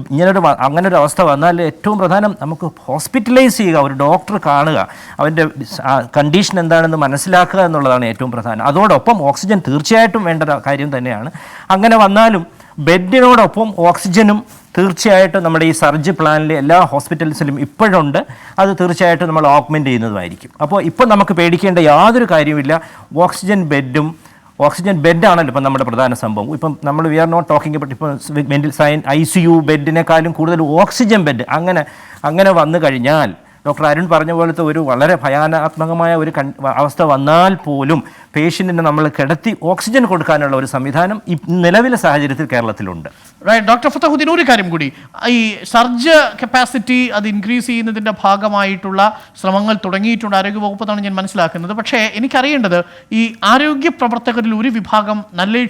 അങ്ങനൊരു അവസ്ഥ വന്നാൽ ഏറ്റവും പ്രധാനം നമുക്ക് ഹോസ്പിറ്റലൈസ് ചെയ്യുക, ഒരു ഡോക്ടർ കാണുക, അവൻ്റെ കണ്ടീഷൻ എന്താണെന്ന് മനസ്സിലാക്കുക എന്നുള്ളതാണ് ഏറ്റവും പ്രധാനം. അതോടൊപ്പം ഓക്സിജൻ തീർച്ചയായിട്ടും വേണ്ട കാര്യം തന്നെയാണ്. അങ്ങനെ വന്നാലും ബെഡിനോടൊപ്പം ഓക്സിജനും തീർച്ചയായിട്ടും നമ്മുടെ ഈ സർജ് പ്ലാനിൽ എല്ലാ ഹോസ്പിറ്റൽസിലും ഇപ്പോഴുണ്ട്. അത് തീർച്ചയായിട്ടും നമ്മൾ ഓഗ്മെൻറ്റ് ചെയ്യുന്നതായിരിക്കും. അപ്പോൾ ഇപ്പോൾ നമുക്ക് പേടിക്കേണ്ട യാതൊരു കാര്യമില്ല. ഓക്സിജൻ ബെഡാണല്ലോ ഇപ്പം നമ്മുടെ പ്രധാന സംഭവം. ഇപ്പം നമ്മൾ we are not talking about ഇപ്പം ICU ബെഡിനേക്കാളും കൂടുതൽ ഓക്സിജൻ ബെഡ് അങ്ങനെ വന്നു കഴിഞ്ഞാൽ ഡോക്ടർ അരുൺ പറഞ്ഞ പോലത്തെ ഒരു വളരെ ഭയാനകമായ ഒരു അവസ്ഥ വന്നാൽ പോലും പേഷ്യൻറ്റിനെ നമ്മൾ കിടത്തി ഓക്സിജൻ കൊടുക്കാനുള്ള ഒരു സംവിധാനം നിലവിലെ സാഹചര്യത്തിൽ കേരളത്തിലുണ്ട്. റൈറ്റ്. ഡോക്ടർ ഫത്തഹുദ്ദീൻ, ഒരു കാര്യം കൂടി, ഈ സർജ് കപ്പാസിറ്റി അത് ഇൻക്രീസ് ചെയ്യുന്നതിൻ്റെ ഭാഗമായിട്ടുള്ള ശ്രമങ്ങൾ തുടങ്ങിയിട്ടുണ്ട് ആരോഗ്യവകുപ്പ് എന്നാണ് ഞാൻ മനസ്സിലാക്കുന്നത്. പക്ഷേ എനിക്കറിയേണ്ടത്, ഈ ആരോഗ്യ പ്രവർത്തകരിൽ ഒരു വിഭാഗം നല്ല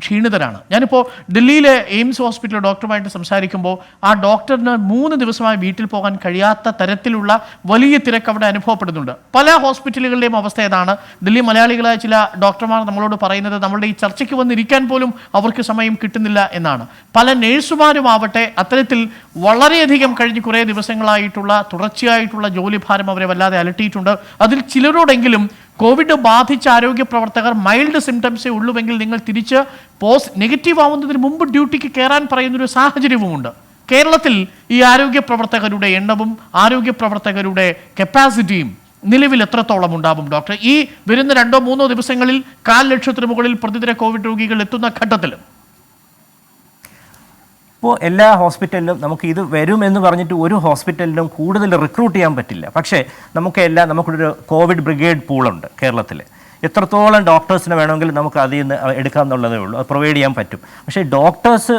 ക്ഷീണിതരാണ്. ഞാനിപ്പോൾ ഡൽഹിയിലെ എയിംസ് ഹോസ്പിറ്റലിലെ ഡോക്ടറുമായിട്ട് സംസാരിക്കുമ്പോൾ ആ ഡോക്ടറിന് 3 ദിവസമായി വീട്ടിൽ പോകാൻ കഴിയാത്ത തരത്തിലുള്ള വലിയ തിരക്ക് അവിടെ അനുഭവപ്പെടുന്നുണ്ട്. പല ഹോസ്പിറ്റലുകളുടെയും അവസ്ഥ ഏതാണ്? ഡൽഹി മലയാളികളായ ചില ഡോക്ടർമാർ നമ്മളോട് പറയുന്നത് നമ്മളുടെ ഈ ചർച്ചയ്ക്ക് വന്നിരിക്കാൻ പോലും അവർക്ക് സമയം കിട്ടുന്നില്ല എന്നാണ്. പല നേഴ്സുമാരും ആവട്ടെ അത്തരത്തിൽ വളരെയധികം കഴിഞ്ഞ് കുറേ ദിവസങ്ങളായിട്ടുള്ള തുടർച്ചയായിട്ടുള്ള ജോലിഭാരം അവരെ വല്ലാതെ അലട്ടിയിട്ടുണ്ട്. അതിൽ ചിലരോടെങ്കിലും കോവിഡ് ബാധിച്ച ആരോഗ്യ പ്രവർത്തകർ മൈൽഡ് സിംറ്റംസേ ഉള്ളുവെങ്കിൽ നിങ്ങൾ തിരിച്ച് നെഗറ്റീവ് ആവുന്നതിന് മുമ്പ് ഡ്യൂട്ടിക്ക് കയറാൻ പറയുന്നൊരു സാഹചര്യവുമുണ്ട്. കേരളത്തിൽ ഈ ആരോഗ്യ പ്രവർത്തകരുടെ എണ്ണവും ആരോഗ്യ പ്രവർത്തകരുടെ കപ്പാസിറ്റിയും നിലവിൽ എത്രത്തോളം ഉണ്ടാവും ഡോക്ടർ? ഈ വരുന്ന 2-3 ദിവസങ്ങളിൽ 1,00,000 മുകളിൽ പ്രതിദിന കോവിഡ് രോഗികൾ എത്തുന്ന ഘട്ടത്തിൽ ഇപ്പോൾ എല്ലാ ഹോസ്പിറ്റലിലും നമുക്ക് ഇത് വരുമെന്ന് പറഞ്ഞിട്ട് ഒരു ഹോസ്പിറ്റലിലും കൂടുതൽ റിക്രൂട്ട് ചെയ്യാൻ പറ്റില്ല. പക്ഷേ നമുക്കൊരു കോവിഡ് ബ്രിഗേഡ് പൂളുണ്ട് കേരളത്തിൽ. എത്രത്തോളം ഡോക്ടേഴ്സിനെ വേണമെങ്കിലും നമുക്ക് അതിൽ നിന്ന് എടുക്കാം എന്നുള്ളതേ ഉള്ളൂ, അത് പ്രൊവൈഡ് ചെയ്യാൻ പറ്റും. പക്ഷേ ഡോക്ടേഴ്സ്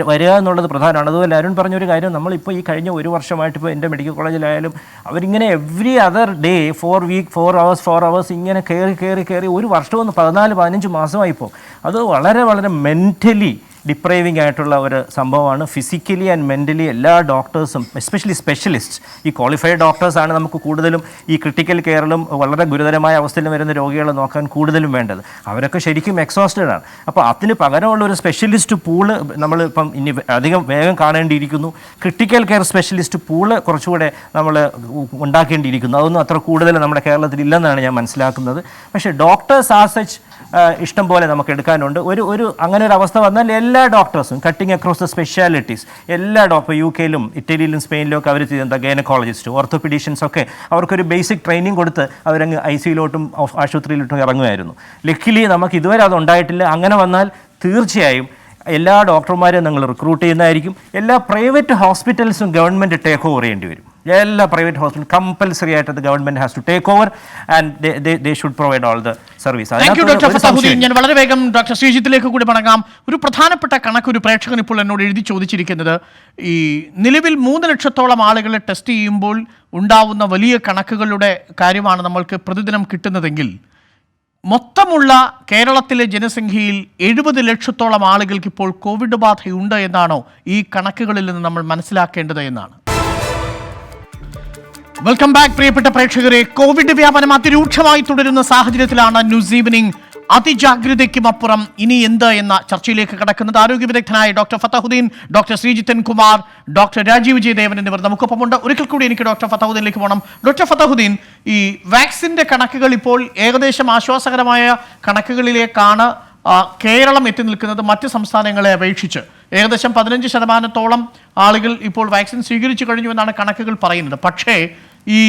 വരിക എന്നുള്ളത് പ്രധാനമാണ്. അതുപോലെ അരുൺ പറഞ്ഞൊരു കാര്യം, നമ്മളിപ്പോൾ ഈ കഴിഞ്ഞ 1 വർഷമായിട്ട് ഇപ്പോൾ എൻ്റെ മെഡിക്കൽ കോളേജിലായാലും അവരിങ്ങനെ എവ്രി അതർ ഡേ 4 hours ഇങ്ങനെ കയറി ഒരു വർഷവും 14-15 മാസമായിപ്പോൾ. അത് വളരെ വളരെ മെൻ്റലി ഡിപ്രൈവിംഗ് ആയിട്ടുള്ള ഒരു സംഭവമാണ്. ഫിസിക്കലി ആൻഡ് മെൻ്റലി എല്ലാ ഡോക്ടേഴ്സും, എസ്പെഷ്യലി സ്പെഷ്യലിസ്റ്റ്, ഈ ക്വാളിഫൈഡ് ഡോക്ടേഴ്സാണ് നമുക്ക് കൂടുതലും ഈ ക്രിട്ടിക്കൽ കെയറിലും വളരെ ഗുരുതരമായ അവസ്ഥയിലും വരുന്ന രോഗികളെ നോക്കാൻ കൂടുതലും വേണ്ടത്. അവരൊക്കെ ശരിക്കും എക്സോസ്റ്റഡ് ആണ്. അപ്പോൾ അതിന് പകരമുള്ള ഒരു സ്പെഷ്യലിസ്റ്റ് പൂള് നമ്മളിപ്പം ഇനി അധികം വേഗം കാണേണ്ടിയിരിക്കുന്നു. ക്രിട്ടിക്കൽ കെയർ സ്പെഷ്യലിസ്റ്റ് പൂള് കുറച്ചുകൂടെ നമ്മൾ ഉണ്ടാക്കേണ്ടിയിരിക്കുന്നു. അതൊന്നും അത്ര കൂടുതൽ നമ്മുടെ കേരളത്തിൽ ഇല്ലെന്നാണ് ഞാൻ മനസ്സിലാക്കുന്നത്. പക്ഷേ ഡോക്ടേഴ്സ് ആ സച്ച് ഇഷ്ടം പോലെ നമുക്ക് എടുക്കാനുണ്ട്. ഒരു അങ്ങനെ ഒരു അവസ്ഥ വന്നാൽ എല്ലാ ഡോക്ടേഴ്സും കട്ടിങ് അക്രോസ് ദ സ്പെഷ്യാലിറ്റീസ് എല്ലാ UK-ലും ഇറ്റലിയിലും സ്പെയിനിലും ഒക്കെ അവർ ചെയ്യുന്ന ഗൈനക്കോളജിസ്റ്റ്, ഓർത്തോപീഡീഷ്യൻസ് ഒക്കെ അവർക്കൊരു ബേസിക് ട്രെയിനിങ് കൊടുത്ത് അവരങ്ങ് ICUലോട്ടും ആശുപത്രിയിലോട്ടും ഇറങ്ങുമായിരുന്നു. ലക്കിലി നമുക്ക് ഇതുവരെ അത് ഉണ്ടായിട്ടില്ല. അങ്ങനെ വന്നാൽ തീർച്ചയായും എല്ലാ ഡോക്ടർമാരെയും നിങ്ങൾ റിക്രൂട്ട് ചെയ്യുന്നതായിരിക്കും. എല്ലാ പ്രൈവറ്റ് ഹോസ്പിറ്റൽസും ഗവൺമെൻറ് ടേക്ക് ഓവർ ചെയ്യേണ്ടി വരും. എല്ലാ പ്രൈവറ്റ് ഹോസ്പിറ്റൽ കമ്പൽസറി ആയിട്ട് government has to take over and they should provide all the service. ഞാൻ വളരെ വേഗം ഡോക്ടർ ശ്രീജിത്തിലേക്ക് കൂടി മടങ്ങാം. ഒരു പ്രധാനപ്പെട്ട കണക്ക് ഒരു പ്രേക്ഷകൻ ഇപ്പോൾ എന്നോട് എഴുതി ചോദിച്ചിരിക്കുന്നത്, ഈ നിലവിൽ 3 ലക്ഷത്തോളം ആളുകളെ ടെസ്റ്റ് ചെയ്യുമ്പോൾ ഉണ്ടാവുന്ന വലിയ കണക്കുകളുടെ കാര്യമാണ് നമ്മൾക്ക് പ്രതിദിനം കിട്ടുന്നതെങ്കിൽ മൊത്തമുള്ള കേരളത്തിലെ ജനസംഖ്യയിൽ 70 ലക്ഷത്തോളം ആളുകൾക്ക് ഇപ്പോൾ കോവിഡ് ബാധയുണ്ട് എന്നാണോ ഈ കണക്കുകളിൽ നിന്ന് നമ്മൾ മനസ്സിലാക്കേണ്ടത് എന്നാണ്. വെൽക്കം ബാക്ക് പ്രിയപ്പെട്ട പ്രേക്ഷകരെ. കോവിഡ് വ്യാപനം അതിരൂക്ഷമായി തുടരുന്ന സാഹചര്യത്തിലാണ് ന്യൂസ് ഈവനിംഗ് അതിജാഗ്രതയ്ക്കും അപ്പുറം ഇനി എന്ത് എന്ന ചർച്ചയിലേക്ക് കടക്കുന്നത് ആരോഗ്യ വിദഗ്ധനായ doctor Fathahuddin, doctor Sreejith N Kumar, doctor Rajeev Vijayadevan എന്നിവർ നമുക്കൊപ്പമുണ്ട്. ഒരിക്കൽ കൂടി എനിക്ക് ഡോക്ടർ ഫത്തഹുദ്ദീനിലേക്ക് പോകണം. ഡോക്ടർ ഫത്തഹുദ്ദീൻ, ഈ വാക്സിൻ്റെ കണക്കുകൾ ഇപ്പോൾ ഏകദേശം ആശ്വാസകരമായ കണക്കുകളിലേക്കാണ് കേരളം എത്തി നിൽക്കുന്നത് മറ്റ് സംസ്ഥാനങ്ങളെ അപേക്ഷിച്ച്. ഏകദേശം 15% ആളുകൾ ഇപ്പോൾ വാക്സിൻ സ്വീകരിച്ചു കഴിഞ്ഞു എന്നാണ് കണക്കുകൾ പറയുന്നത്. പക്ഷേ ഈ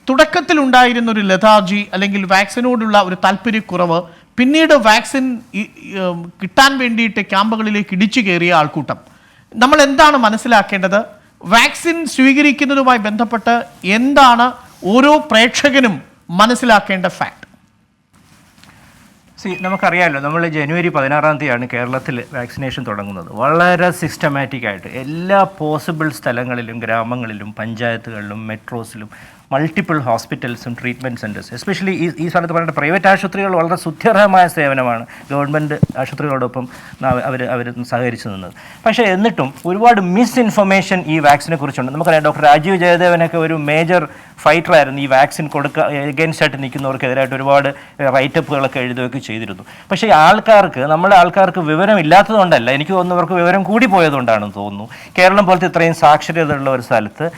തുടക്കത്തിലുണ്ടായിരുന്ന ഒരു ലഥാർജി അല്ലെങ്കിൽ വാക്സിനോടുള്ള ഒരു താല്പര്യക്കുറവ്, പിന്നീട് വാക്സിൻ കിട്ടാൻ വേണ്ടിയിട്ട് ക്യാമ്പുകളിലേക്ക് ഇടിച്ചു കയറിയ ആൾക്കൂട്ടം, നമ്മൾ എന്താണ് മനസ്സിലാക്കേണ്ടത്? വാക്സിൻ സ്വീകരിക്കുന്നതുമായി ബന്ധപ്പെട്ട് എന്താണ് ഓരോ പ്രേക്ഷകനും മനസ്സിലാക്കേണ്ട ഫാക്ട്? നമുക്കറിയാമല്ലോ, നമ്മൾ ജനുവരി 16 കേരളത്തിൽ വാക്സിനേഷൻ തുടങ്ങുന്നത്. വളരെ സിസ്റ്റമാറ്റിക് ആയിട്ട് എല്ലാ പോസിബിൾ സ്ഥലങ്ങളിലും, ഗ്രാമങ്ങളിലും, പഞ്ചായത്തുകളിലും, മെട്രോസിലും മൾട്ടിപ്പിൾ ഹോസ്പിറ്റൽസും ട്രീറ്റ്മെൻറ്റ് സെൻറ്റേഴ്സ്, എസ്പെഷ്യലി ഈ സ്ഥലത്ത് പറയുന്നത് പ്രൈവറ്റ് ആശുപത്രികൾ വളരെ സുത്യർഹമായ സേവനമാണ് ഗവൺമെൻറ് ആശുപത്രികളോടൊപ്പം അവർ സഹകരിച്ചു നിന്നത്. പക്ഷേ എന്നിട്ടും ഒരുപാട് മിസ് ഇൻഫർമേഷൻ ഈ വാക്സിനെ കുറിച്ചുണ്ട്. നമുക്കറിയാം, ഡോക്ടർ രാജീവ് ജയദേവനൊക്കെ ഒരു മേജർ ഫൈറ്ററായിരുന്നു ഈ വാക്സിൻ എഗെയിൻസ്റ്റ് ആയിട്ട് നിൽക്കുന്നവർക്കെതിരായിട്ട് ഒരുപാട് റൈറ്റപ്പുകളൊക്കെ എഴുതുകയൊക്കെ ചെയ്തിരുന്നു. പക്ഷേ നമ്മുടെ ആൾക്കാർക്ക് വിവരമില്ലാത്തതുകൊണ്ടല്ല, എനിക്ക് തോന്നുന്നു അവർക്ക് വിവരം കൂടി പോയതുകൊണ്ടാണെന്ന് തോന്നുന്നു. കേരളം പോലത്തെ ഇത്രയും സാക്ഷരതയുള്ള ഒരു സ്ഥലത്ത്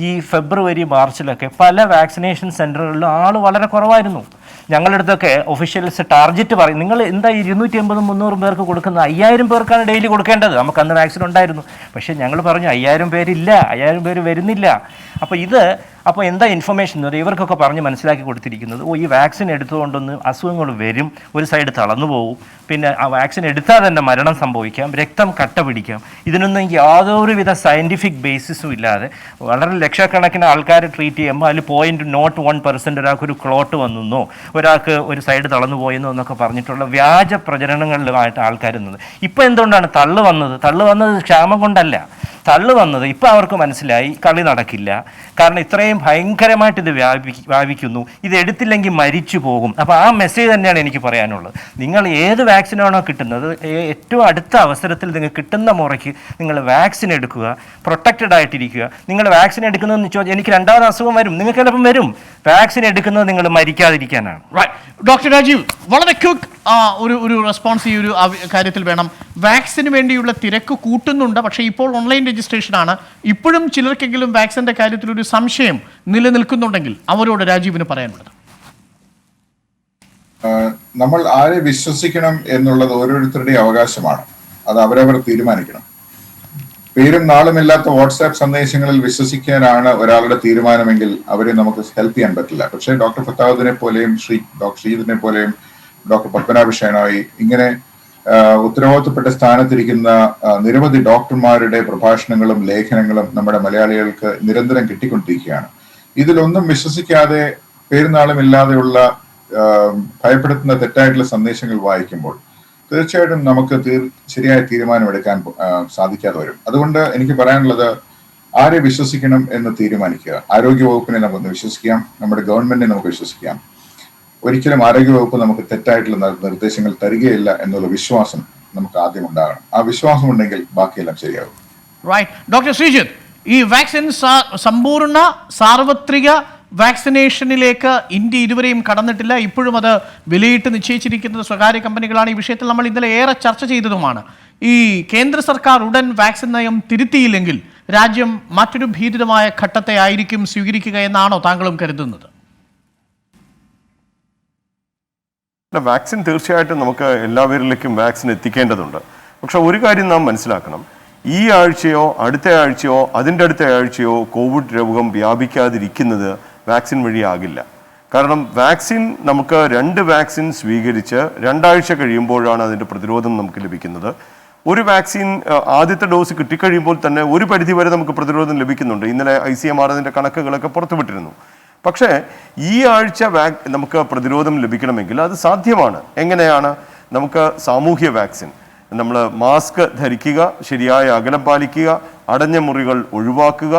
ഈ ഫെബ്രുവരി മാർച്ചിലൊക്കെ പല വാക്സിനേഷൻ സെൻറ്ററുകളിലും ആൾ വളരെ കുറവായിരുന്നു. ഞങ്ങളുടെ അടുത്തൊക്കെ ഒഫീഷ്യൽസ് ടാർഗറ്റ് പറയും, നിങ്ങൾ എന്താ 250-300 പേർക്ക് കൊടുക്കുന്നത്? 5000 പേർക്കാണ് ഡെയിലി കൊടുക്കേണ്ടത്. നമുക്ക് അന്ന് വാക്സിൻ ഉണ്ടായിരുന്നു. പക്ഷേ ഞങ്ങൾ പറഞ്ഞു 5000 പേരില്ല, 5000 പേര് വരുന്നില്ല. അപ്പോൾ എന്താ ഇൻഫർമേഷൻ എന്ന് പറയുക, ഇവർക്കൊക്കെ പറഞ്ഞ് മനസ്സിലാക്കി കൊടുത്തിരിക്കുന്നത്, ഈ വാക്സിൻ എടുത്തുകൊണ്ടൊന്ന് അസുഖങ്ങൾ വരും, ഒരു സൈഡ് തളർന്നു പോകും, പിന്നെ ആ വാക്സിൻ എടുത്താൽ തന്നെ മരണം സംഭവിക്കാം, രക്തം കട്ട പിടിക്കാം. ഇതിനൊന്നും യാതൊരുവിധ സയൻറ്റിഫിക് ബേസിസും ഇല്ലാതെ വളരെ ലക്ഷക്കണക്കിന് ആൾക്കാരെ ട്രീറ്റ് ചെയ്യുമ്പോൾ അതിൽ 0.01% ഒരാൾക്കൊരു ക്ലോട്ട് വന്നെന്നോ ഒരാൾക്ക് ഒരു സൈഡ് തളർന്നു പോയെന്നോ എന്നൊക്കെ പറഞ്ഞിട്ടുള്ള വ്യാജ പ്രചരണങ്ങളിലുമായിട്ട് ആൾക്കാർ നിന്നത്. ഇപ്പോൾ എന്തുകൊണ്ടാണ് തള്ളു വന്നത്? ക്ഷാമം കൊണ്ടല്ല തള്ളു വന്നത്. ഇപ്പോൾ അവർക്ക് മനസ്സിലായി കളി നടക്കില്ല, കാരണം ഇത്രയും ഭയങ്കരമായിട്ട് ഇത് വ്യാപിക്കുന്നു, ഇത് എടുത്തില്ലെങ്കിൽ മരിച്ചു പോകും. അപ്പോൾ ആ മെസ്സേജ് തന്നെയാണ് എനിക്ക് പറയാനുള്ളത്. നിങ്ങൾ ഏത് വാക്സിനാണോ കിട്ടുന്നത്, ഏറ്റവും അടുത്ത അവസരത്തിൽ നിങ്ങൾക്ക് കിട്ടുന്ന മുറയ്ക്ക് നിങ്ങൾ വാക്സിൻ എടുക്കുക, പ്രൊട്ടക്റ്റഡ് ആയിട്ടിരിക്കുക. നിങ്ങൾ വാക്സിൻ എടുക്കുന്നതെന്ന് ചോദിച്ചാൽ എനിക്ക് രണ്ടാമത് അസുഖം വരും, നിങ്ങൾക്ക് ചിലപ്പം വരും. വാക്സിൻ എടുക്കുന്നത് നിങ്ങൾ മരിക്കാതിരിക്കാനാണ്. ഡോക്ടർ രാജീവ്, വളരെ ക്വിക്ക് ഒരു റെസ്പോൺസ് ഈ ഒരു കാര്യത്തിൽ വേണം. വാക്സിന് വേണ്ടിയുള്ള തിരക്ക് കൂട്ടുന്നുണ്ട്, പക്ഷേ ഇപ്പോൾ ഓൺലൈൻ രജിസ്ട്രേഷനാണ്. ഇപ്പോഴും ചിലർക്കെങ്കിലും വാക്സിൻ്റെ കാര്യത്തിൽ ഒരു സംശയം നിലനിൽക്കുന്നുണ്ടെങ്കിൽ അവരോട് രാജീവിന് പറയാനുള്ളത്. നമ്മൾ ആരെ വിശ്വസിക്കണം എന്നുള്ളത് ഓരോരുത്തരുടെയും അവകാശമാണ്. അത് അവരവർ തീരുമാനിക്കണം. പേരും നാളുമില്ലാത്ത വാട്സാപ്പ് സന്ദേശങ്ങളിൽ വിശ്വസിക്കാനാണ് ഒരാളുടെ തീരുമാനമെങ്കിൽ അവരെ നമുക്ക് ഹെൽപ്പ് ചെയ്യാൻ പറ്റില്ല. പക്ഷേ ഡോക്ടർ ഫത്താഹുദ്ദീനെ പോലെയും ഡോക്ടർ ശ്രീജിത്തിനെ പോലെയും ഡോക്ടർ പത്മനാഭ ഷേനോയി ഇങ്ങനെ ഉത്തരവാദിത്തപ്പെട്ട സ്ഥാനത്തിരിക്കുന്ന നിരവധി ഡോക്ടർമാരുടെ പ്രഭാഷണങ്ങളും ലേഖനങ്ങളും നമ്മുടെ മലയാളികൾക്ക് നിരന്തരം കിട്ടിക്കൊണ്ടിരിക്കുകയാണ്. ഇതിലൊന്നും വിശ്വസിക്കാതെ പേരുനാളുമില്ലാതെയുള്ള ഭയപ്പെടുത്തുന്ന തെറ്റായിട്ടുള്ള സന്ദേശങ്ങൾ വായിക്കുമ്പോൾ തീർച്ചയായിട്ടും നമുക്ക് ശരിയായ തീരുമാനമെടുക്കാൻ സാധിക്കാതെ വരും. അതുകൊണ്ട് എനിക്ക് പറയാനുള്ളത്, ആരെ വിശ്വസിക്കണം എന്ന് തീരുമാനിക്കുക. ആരോഗ്യവകുപ്പിനെ നമുക്ക് വിശ്വസിക്കാം, നമ്മുടെ ഗവൺമെന്റിനെ നമുക്ക് വിശ്വസിക്കാം. ഒരിക്കലും ആരോഗ്യവകുപ്പ് നമുക്ക് തെറ്റായിട്ടുള്ള നിർദ്ദേശങ്ങൾ തരികയില്ല എന്നുള്ള വിശ്വാസം നമുക്ക് ആദ്യം ഉണ്ടാകണം. ആ വിശ്വാസം ഉണ്ടെങ്കിൽ ബാക്കിയെല്ലാം ശരിയാകും. ഡോക്ടർ ശ്രീജിത്ത്, ഈ വാക്സിൻ സമ്പൂർണ്ണ സാർവത്രിക വാക്സിനേഷനിലേക്ക് ഇന്ത്യ ഇതുവരെയും കടന്നിട്ടില്ല. ഇപ്പോഴും അത് വിലയിട്ട് നിശ്ചയിച്ചിരിക്കുന്നത് സ്വകാര്യ കമ്പനികളാണ്. ഈ വിഷയത്തിൽ നമ്മൾ ഇന്നലെ ഏറെ ചർച്ച ചെയ്തതുമാണ്. ഈ കേന്ദ്ര സർക്കാർ ഉടൻ വാക്സിൻ നയം തിരുത്തിയില്ലെങ്കിൽ രാജ്യം മറ്റൊരു ഭീതിതമായ ഘട്ടത്തെ ആയിരിക്കും സ്വീകരിക്കുക എന്നാണോ താങ്കളും കരുതുന്നത്? വാക്സിൻ തീർച്ചയായിട്ടും നമുക്ക് എല്ലാവരിലേക്കും വാക്സിൻ എത്തിക്കേണ്ടതുണ്ട്. പക്ഷെ ഒരു കാര്യം നാം മനസ്സിലാക്കണം, ഈ ആഴ്ചയോ അടുത്ത ആഴ്ചയോ അതിൻ്റെ അടുത്ത ആഴ്ചയോ കോവിഡ് രോഗം വ്യാപിക്കാതിരിക്കുന്നത് വാക്സിൻ വഴിയാകില്ല. കാരണം വാക്സിൻ നമുക്ക് 2 വാക്സിൻ സ്വീകരിച്ച് 2 ആഴ്ച കഴിയുമ്പോഴാണ് അതിൻ്റെ പ്രതിരോധം നമുക്ക് ലഭിക്കുന്നത്. ഒരു വാക്സിൻ ആദ്യത്തെ ഡോസ് കിട്ടിക്കഴിയുമ്പോൾ തന്നെ ഒരു പരിധി വരെ നമുക്ക് പ്രതിരോധം ലഭിക്കുന്നുണ്ട്. ഇന്നലെ ICMR അതിൻ്റെ കണക്കുകളൊക്കെ പുറത്തുവിട്ടിരുന്നു. പക്ഷേ ഈ ആഴ്ച നമുക്ക് പ്രതിരോധം ലഭിക്കണമെങ്കിൽ അത് സാധ്യമാണ്. എങ്ങനെയാണ്? നമുക്ക് സാമൂഹ്യ വാക്സിൻ, നമ്മൾ മാസ്ക് ധരിക്കുക, ശരിയായ അകലം പാലിക്കുക, അടഞ്ഞ മുറികൾ ഒഴിവാക്കുക,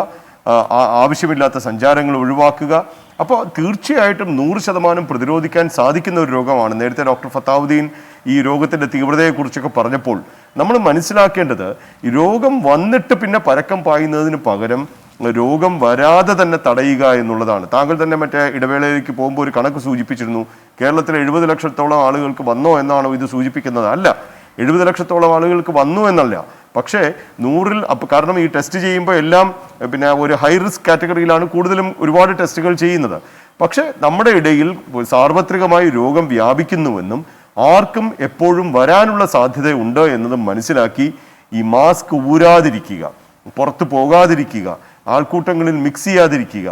ആവശ്യമില്ലാത്ത സഞ്ചാരങ്ങൾ ഒഴിവാക്കുക. അപ്പോൾ തീർച്ചയായിട്ടും 100% പ്രതിരോധിക്കാൻ സാധിക്കുന്ന ഒരു രോഗമാണ്. നേരത്തെ ഡോക്ടർ ഫത്താഹുദ്ദീൻ ഈ രോഗത്തിൻ്റെ തീവ്രതയെക്കുറിച്ചൊക്കെ പറഞ്ഞപ്പോൾ നമ്മൾ മനസ്സിലാക്കേണ്ടത്, ഈ രോഗം വന്നിട്ട് പിന്നെ പരക്കം പായുന്നതിന് പകരം രോഗം വരാതെ തന്നെ തടയുക എന്നുള്ളതാണ്. താങ്കൾ തന്നെ മറ്റേ ഇടവേളയിലേക്ക് പോകുമ്പോൾ ഒരു കണക്ക് സൂചിപ്പിച്ചിരുന്നു. കേരളത്തിലെ 70 ലക്ഷത്തോളം ആളുകൾക്ക് വന്നോ എന്നാണോ ഇത് സൂചിപ്പിക്കുന്നത്? അല്ല, 70 ലക്ഷത്തോളം ആളുകൾക്ക് വന്നു എന്നല്ല. പക്ഷേ 100-ൽ കാരണം ഈ ടെസ്റ്റ് ചെയ്യുമ്പോൾ എല്ലാം പിന്നെ ഒരു ഹൈ റിസ്ക് കാറ്റഗറിയിലാണ് കൂടുതലും ഒരുപാട് ടെസ്റ്റുകൾ ചെയ്യുന്നത്. പക്ഷേ നമ്മുടെ ഇടയിൽ സാർവത്രികമായി രോഗം വ്യാപിക്കുന്നുവെന്നും ആർക്കും എപ്പോഴും വരാനുള്ള സാധ്യത ഉണ്ട് എന്നതും മനസ്സിലാക്കി ഈ മാസ്ക് ഊരാതിരിക്കുക, പുറത്തു പോകാതിരിക്കുക, ആൾക്കൂട്ടങ്ങളിൽ മിക്സ് ചെയ്യാതിരിക്കുക,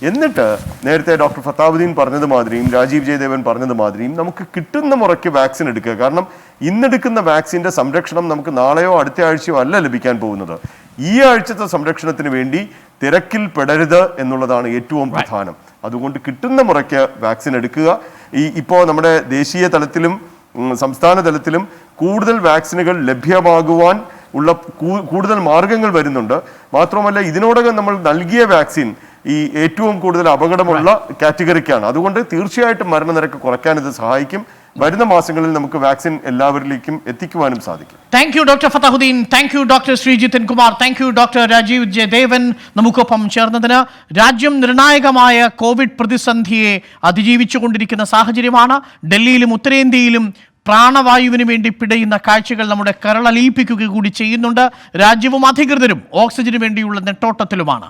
എന്നിട്ട് നേരത്തെ ഡോക്ടർ ഫത്താഹുദ്ദീൻ പറഞ്ഞതുമാതിരിയും രാജീവ് ജയദേവൻ പറഞ്ഞതുമാതിരിയും നമുക്ക് കിട്ടുന്ന മുറയ്ക്ക് വാക്സിൻ എടുക്കുക. കാരണം ഇന്നെടുക്കുന്ന വാക്സിൻ്റെ സംരക്ഷണം നമുക്ക് നാളെയോ അടുത്ത ആഴ്ചയോ അല്ല ലഭിക്കാൻ പോകുന്നത്. ഈ ആഴ്ചത്തെ സംരക്ഷണത്തിന് വേണ്ടി തിരക്കിൽ പെടരുത് എന്നുള്ളതാണ് ഏറ്റവും പ്രധാനം. അതുകൊണ്ട് കിട്ടുന്ന മുറയ്ക്ക് വാക്സിൻ എടുക്കുക. ഇപ്പോൾ നമ്മുടെ ദേശീയ തലത്തിലും സംസ്ഥാന തലത്തിലും കൂടുതൽ വാക്സിനുകൾ ലഭ്യമാകുവാൻ ഉള്ള കൂടുതൽ മാർഗങ്ങൾ വരുന്നുണ്ട്. മാത്രമല്ല ഇതിനോടകം നമ്മൾ നൽകിയ വാക്സിൻ ഈ ഏറ്റവും കൂടുതൽ അപകടമുള്ള കാറ്റഗറിക്കാണ്. അതുകൊണ്ട് തീർച്ചയായിട്ടും മരണനിരക്ക് കുറയ്ക്കാൻ ഇത് സഹായിക്കും. വരുന്ന മാസങ്ങളിൽ നമുക്ക് വാക്സിൻ എല്ലാവരിലേക്കും എത്തിക്കുവാനും സാധിക്കും. Thank you doctor Fathahuddin, thank you doctor Sreejith N Kumar, thank you doctor Rajeev Jayadevan നമുക്കൊപ്പം ചേർന്നതിന്. രാജ്യം നിർണായകമായ കോവിഡ് പ്രതിസന്ധിയെ അതിജീവിച്ചുകൊണ്ടിരിക്കുന്ന സാഹചര്യമാണ്. ഡൽഹിയിലും ഉത്തരേന്ത്യയിലും പ്രാണവായുവിന് വേണ്ടി പിടയുന്ന കാഴ്ചകൾ നമ്മുടെ കരളലിയിപ്പിക്കുക കൂടി ചെയ്യുന്നുണ്ട്. രാജ്യവും അധികൃതരും ഓക്സിജന് വേണ്ടിയുള്ള നെട്ടോട്ടത്തിലുമാണ്.